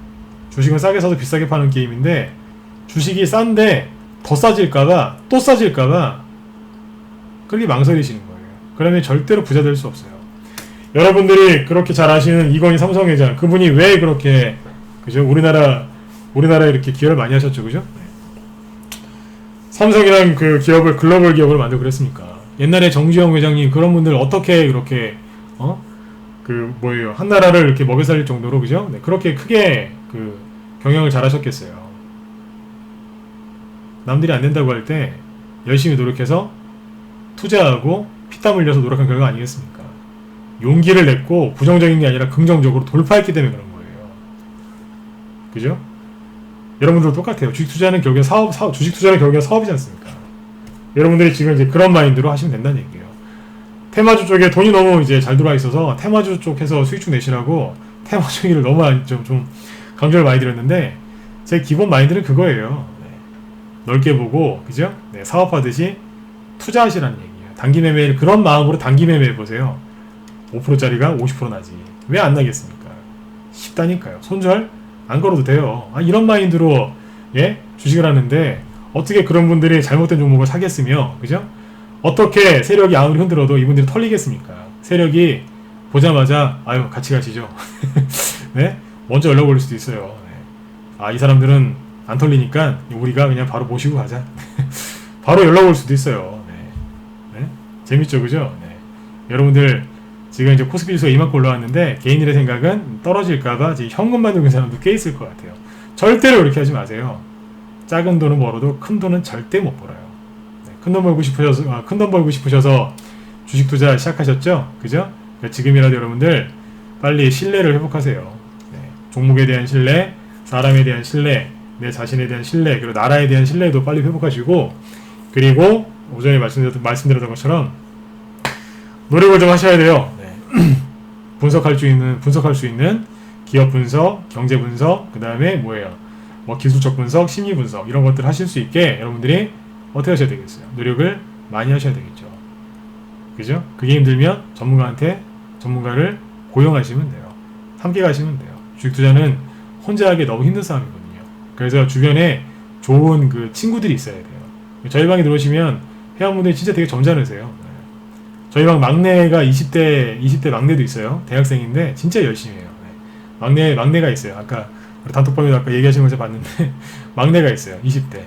주식은 싸게 사서 비싸게 파는 게임인데, 주식이 싼데 더 싸질까봐, 또 싸질까봐 그렇게 망설이시는 거예요. 그러면 절대로 부자 될 수 없어요. 여러분들이 그렇게 잘 아시는 이건희 삼성회장, 그분이 왜 그렇게, 그죠? 우리나라에 이렇게 기여를 많이 하셨죠, 그죠? 삼성이란 그 기업을 글로벌 기업으로 만들고 그랬습니까? 옛날에 정주영 회장님, 그런 분들 어떻게 그렇게 한 나라를 이렇게 먹여 살릴 정도로, 그죠? 네, 그렇게 크게 그 경영을 잘 하셨겠어요. 남들이 안 된다고 할 때 열심히 노력해서 투자하고 피땀 흘려서 노력한 결과 아니겠습니까? 용기를 냈고 부정적인 게 아니라 긍정적으로 돌파했기 때문에 그런 거예요. 그죠? 여러분들도 똑같아요. 주식 투자는 결국엔 주식 투자는 결국엔 사업이지 않습니까? 여러분들이 지금 이제 그런 마인드로 하시면 된다는 얘기예요. 테마주 쪽에 돈이 너무 이제 잘 들어와 있어서 테마주 쪽에서 수익충 내시라고 테마주 얘기를 너무 좀 강조를 많이 드렸는데, 제 기본 마인드는 그거예요. 네. 넓게 보고, 그죠? 네, 사업하듯이 투자하시라는 얘기예요. 단기 매매를 그런 마음으로 단기 매매 해보세요. 5%짜리가 50% 나지. 왜 안 나겠습니까? 쉽다니까요. 손절 안 걸어도 돼요. 이런 마인드로 주식을 하는데 어떻게 그런 분들이 잘못된 종목을 사겠으며, 그죠? 어떻게 세력이 아무리 흔들어도 이분들이 털리겠습니까? 세력이 보자마자 아유 같이 가시죠. 네? 먼저 연락 올 수도 있어요. 네. 이 사람들은 안 털리니까 우리가 그냥 바로 모시고 가자. 바로 연락 올 수도 있어요. 네. 네? 재밌죠, 그죠? 네. 여러분들 지금 이제 코스피 지수가 이만큼 올라왔는데 개인들의 생각은 떨어질까봐 지금 현금만 들고 있는 사람도 꽤 있을 것 같아요. 절대로 그렇게 하지 마세요. 작은 돈은 벌어도 큰 돈은 절대 못 벌어요. 네. 큰 돈 벌고 싶으셔서 주식 투자 시작하셨죠? 그죠? 그러니까 지금이라도 여러분들 빨리 신뢰를 회복하세요. 네. 종목에 대한 신뢰, 사람에 대한 신뢰, 내 자신에 대한 신뢰, 그리고 나라에 대한 신뢰도 빨리 회복하시고, 그리고 오전에 말씀드렸던 것처럼 노력을 좀 하셔야 돼요. 네. 분석할 수 있는 기업 분석, 경제 분석, 그 다음에 기술적 분석, 심리 분석, 이런 것들 하실 수 있게 여러분들이 어떻게 하셔야 되겠어요? 노력을 많이 하셔야 되겠죠. 그죠? 그게 힘들면 전문가를 고용하시면 돼요. 함께 가시면 돼요. 주식 투자는 혼자 하기 너무 힘든 싸움이거든요. 그래서 주변에 좋은 그 친구들이 있어야 돼요. 저희 방에 들어오시면 회원분들이 진짜 되게 점잖으세요. 네. 저희 방 막내가 20대 막내도 있어요. 대학생인데 진짜 열심히 해요. 네. 막내가 있어요. 아까 단톡방에도 아까 얘기하신 거 제가 봤는데 막내가 있어요. 20대. 네.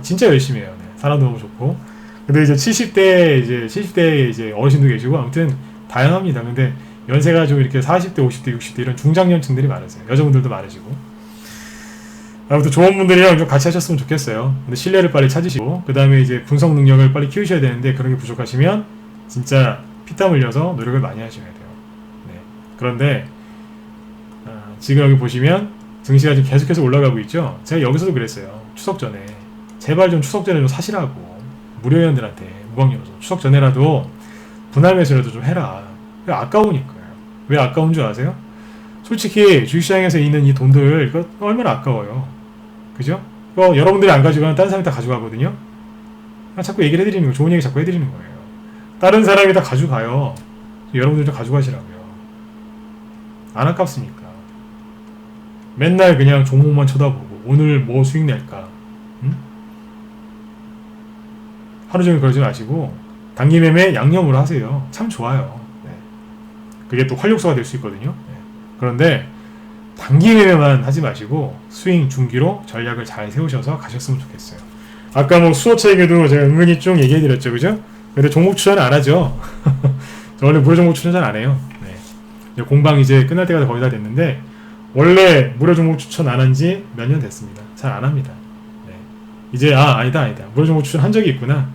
진짜 열심히 해요. 네. 사람도 너무 좋고. 근데 이제 70대 이제 어르신도 계시고, 아무튼 다양합니다. 근데 연세가 좀 이렇게 40대, 50대, 60대 이런 중장년층들이 많으세요. 여자분들도 많으시고. 아무튼 좋은 분들이랑 좀 같이 하셨으면 좋겠어요. 근데 신뢰를 빨리 찾으시고, 그 다음에 이제 분석 능력을 빨리 키우셔야 되는데, 그런 게 부족하시면 진짜 피땀 흘려서 노력을 많이 하셔야 돼요. 네. 그런데 지금 여기 보시면 증시가 지금 계속해서 올라가고 있죠. 제가 여기서도 그랬어요. 추석 전에 제발 좀 추석 전에 좀 사시라고. 무료회원들한테 무방 열어서 추석 전에라도 분할 매수라도 좀 해라. 왜 아까우니까요. 왜 아까운 줄 아세요? 솔직히 주식시장에서 있는 이 돈들 이거 얼마나 아까워요. 그죠? 이거 여러분들이 안 가져가면 다른 사람이 다 가져가거든요. 자꾸 얘기를 해드리는 거예요. 좋은 얘기 자꾸 해드리는 거예요. 다른 사람이 다 가져가요. 여러분들도 가져가시라고요. 안 아깝습니까? 맨날 그냥 종목만 쳐다보고 오늘 뭐 수익 낼까? 응? 하루 종일 그러지 마시고 단기 매매 양념으로 하세요. 참 좋아요. 네. 그게 또 활력소가 될 수 있거든요. 네. 그런데 단기 매매만 하지 마시고 스윙 중기로 전략을 잘 세우셔서 가셨으면 좋겠어요. 아까 뭐 수호차익에도 제가 은근히 좀 얘기해드렸죠, 그죠? 근데 종목 추천 안 하죠. 저 원래 무료 종목 추천 잘 안 해요. 네. 공방 이제 끝날 때가 거의 다 됐는데 원래 무료 종목 추천 안 한 지 몇 년 됐습니다. 잘 안 합니다. 네. 이제 아니다. 무료 종목 추천 한 적이 있구나.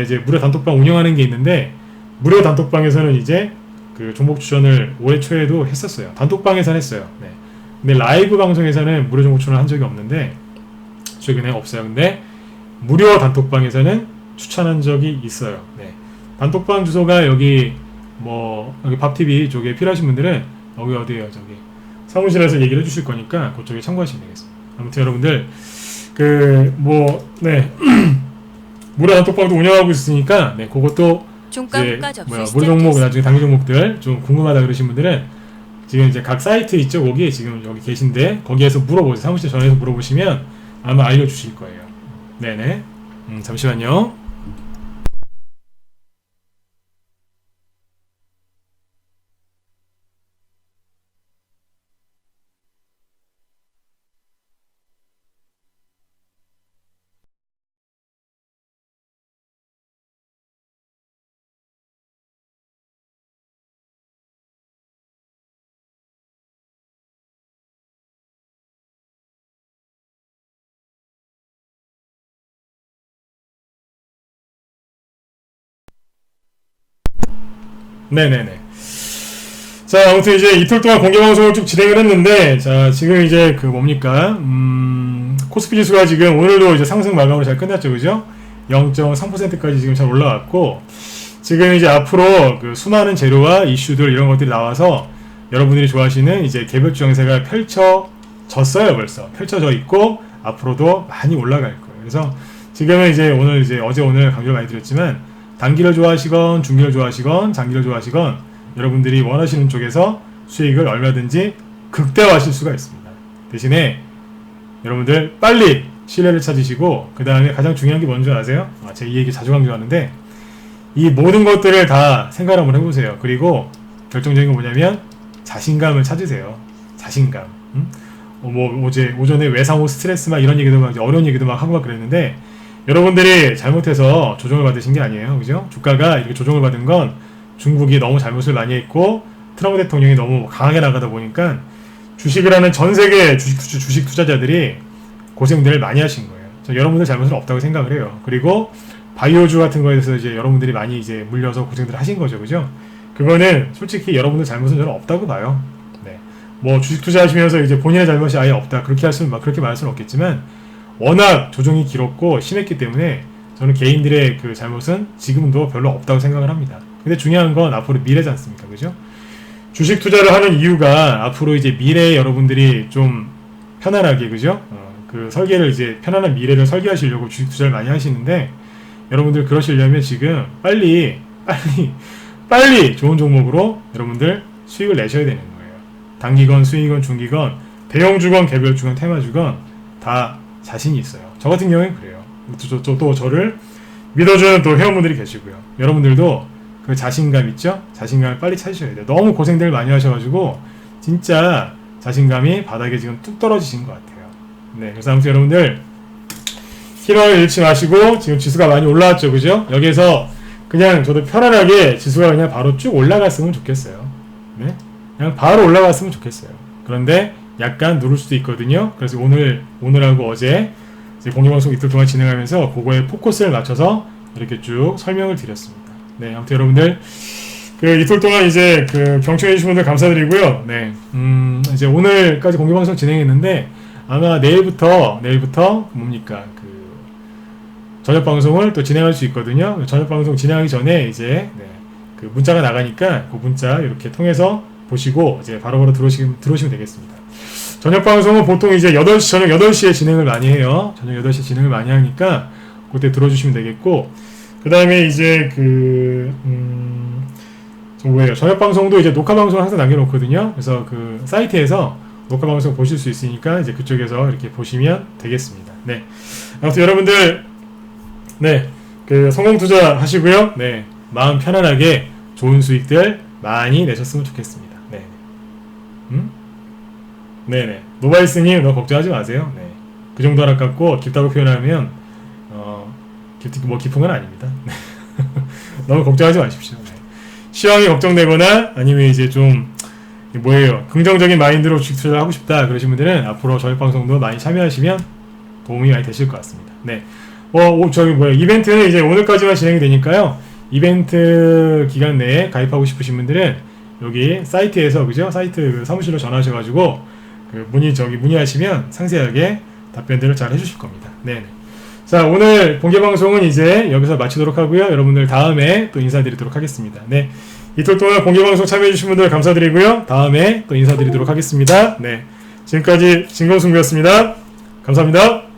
이제 무료 단톡방 운영하는 게 있는데 무료 단톡방에서는 이제 그 종목 추천을 올해 초에도 했었어요. 단톡방에서는 했어요. 네. 근데 라이브 방송에서는 무료 종목 추천을 한 적이 없는데 최근에 없어요. 근데 무료 단톡방에서는 추천한 적이 있어요. 네. 단톡방 주소가 여기 여기 밥TV 쪽에 필요하신 분들은 여기 어디에요? 저기 사무실에서 얘기를 해주실 거니까 그쪽에 참고하시면 되겠습니다. 아무튼 여러분들 네. 무료 단톡방도 운영하고 있으니까 네, 그것도 이제 무료 종목 나중에 단기 종목들 좀 궁금하다 그러신 분들은 지금 이제 각 사이트 있죠. 거기 지금 여기 계신데 거기에서 물어보세요. 사무실 전화해서 물어보시면 아마 알려주실 거예요. 네네. 잠시만요. 네네네. 자, 아무튼 이제 이틀 동안 공개 방송을 쭉 진행을 했는데, 자, 지금 이제 코스피 지수가 지금 오늘도 이제 상승 마감으로 잘 끝났죠, 그죠? 0.3%까지 지금 잘 올라왔고, 지금 이제 앞으로 그 수많은 재료와 이슈들 이런 것들이 나와서 여러분들이 좋아하시는 이제 개별주 형세가 펼쳐졌어요, 벌써. 펼쳐져 있고, 앞으로도 많이 올라갈 거예요. 그래서 지금은 이제 어제 오늘 강조를 많이 드렸지만, 단기를 좋아하시건 중기를 좋아하시건 장기를 좋아하시건 여러분들이 원하시는 쪽에서 수익을 얼마든지 극대화하실 수가 있습니다. 대신에 여러분들 빨리 신뢰를 찾으시고 그 다음에 가장 중요한 게 뭔지 아세요? 제가 이 얘기 자주 강조하는데 이 모든 것들을 다 생각 한번 해보세요. 그리고 결정적인 건 뭐냐면 자신감을 찾으세요. 자신감. 어제 오전에 외상후 스트레스 막 이런 얘기도 막 어려운 얘기도 막 하고 막 그랬는데 여러분들이 잘못해서 조정을 받으신 게 아니에요. 그죠? 주가가 이렇게 조정을 받은 건 중국이 너무 잘못을 많이 했고 트럼프 대통령이 너무 강하게 나가다 보니까 주식을 하는 전 세계 주식 투자자들이 고생들을 많이 하신 거예요. 여러분들 잘못은 없다고 생각을 해요. 그리고 바이오주 같은 거에 대해서 이제 여러분들이 많이 이제 물려서 고생들을 하신 거죠. 그죠? 그거는 솔직히 여러분들 잘못은 저는 없다고 봐요. 네. 뭐 주식 투자하시면서 이제 본인의 잘못이 아예 없다. 그렇게 말할 수는 없겠지만 워낙 조정이 길었고 심했기 때문에 저는 개인들의 그 잘못은 지금도 별로 없다고 생각을 합니다. 근데 중요한 건 앞으로 미래지 않습니까? 그죠? 주식 투자를 하는 이유가 앞으로 이제 미래에 여러분들이 좀 편안하게, 그죠? 그 설계를 이제 편안한 미래를 설계하시려고 주식 투자를 많이 하시는데 여러분들 그러시려면 지금 빨리 좋은 종목으로 여러분들 수익을 내셔야 되는 거예요. 단기건 수익이건 중기건 대형주건 개별주건 테마주건 다 자신이 있어요. 저 같은 경우엔 그래요. 또 저를 믿어주는 또 회원분들이 계시고요. 여러분들도 그 자신감 있죠? 자신감을 빨리 찾으셔야 돼요. 너무 고생들 많이 하셔가지고 진짜 자신감이 바닥에 지금 뚝 떨어지신 것 같아요. 네, 그래서 아무튼 여러분들 희망을 잃지 마시고 지금 지수가 많이 올라왔죠, 그죠? 여기서 그냥 저도 편안하게 지수가 그냥 바로 쭉 올라갔으면 좋겠어요. 네, 그냥 바로 올라갔으면 좋겠어요. 그런데 약간 누를 수도 있거든요. 그래서 오늘하고 어제 공개방송 이틀 동안 진행하면서 그거에 포커스를 맞춰서 이렇게 쭉 설명을 드렸습니다. 네, 아무튼 여러분들 이틀 동안 이제 경청해주신 분들 감사드리고요. 네, 이제 오늘까지 공개방송 진행했는데 아마 내일부터 뭡니까 저녁 방송을 또 진행할 수 있거든요. 저녁 방송 진행하기 전에 이제 그 문자가 나가니까 그 문자 이렇게 통해서 보시고 이제 바로바로 들어오시면 되겠습니다. 저녁 방송은 보통 이제 저녁 8시에 진행을 많이 해요. 저녁 8시에 진행을 많이 하니까 그때 들어주시면 되겠고, 그 다음에 이제 뭐예요? 저녁 방송도 이제 녹화 방송을 항상 남겨놓거든요. 그래서 그 사이트에서 녹화 방송 보실 수 있으니까 이제 그쪽에서 이렇게 보시면 되겠습니다. 네. 아무튼 여러분들, 네. 그 성공 투자 하시고요. 네. 마음 편안하게 좋은 수익들 많이 내셨으면 좋겠습니다. 네. 네네. 노바이스님, 너 걱정하지 마세요. 네. 그 정도 하나 갖고 깊다고 표현하면, 깊은 건 아닙니다. 너무 걱정하지 마십시오. 네. 시황이 걱정되거나 아니면 이제 좀 긍정적인 마인드로 주식 투자를 하고 싶다 그러신 분들은 앞으로 저희 방송도 많이 참여하시면 도움이 많이 되실 것 같습니다. 네. 이벤트는 이제 오늘까지만 진행이 되니까요. 이벤트 기간 내에 가입하고 싶으신 분들은 여기 사이트에서, 그죠? 사이트 그 사무실로 전화하셔가지고 문의하시면 상세하게 답변들을 잘 해주실 겁니다. 네. 자, 오늘 공개 방송은 이제 여기서 마치도록 하고요. 여러분들 다음에 또 인사드리도록 하겠습니다. 네. 이틀 동안 공개 방송 참여해주신 분들 감사드리고요. 다음에 또 인사드리도록 하겠습니다. 네. 지금까지 진검승부였습니다. 감사합니다.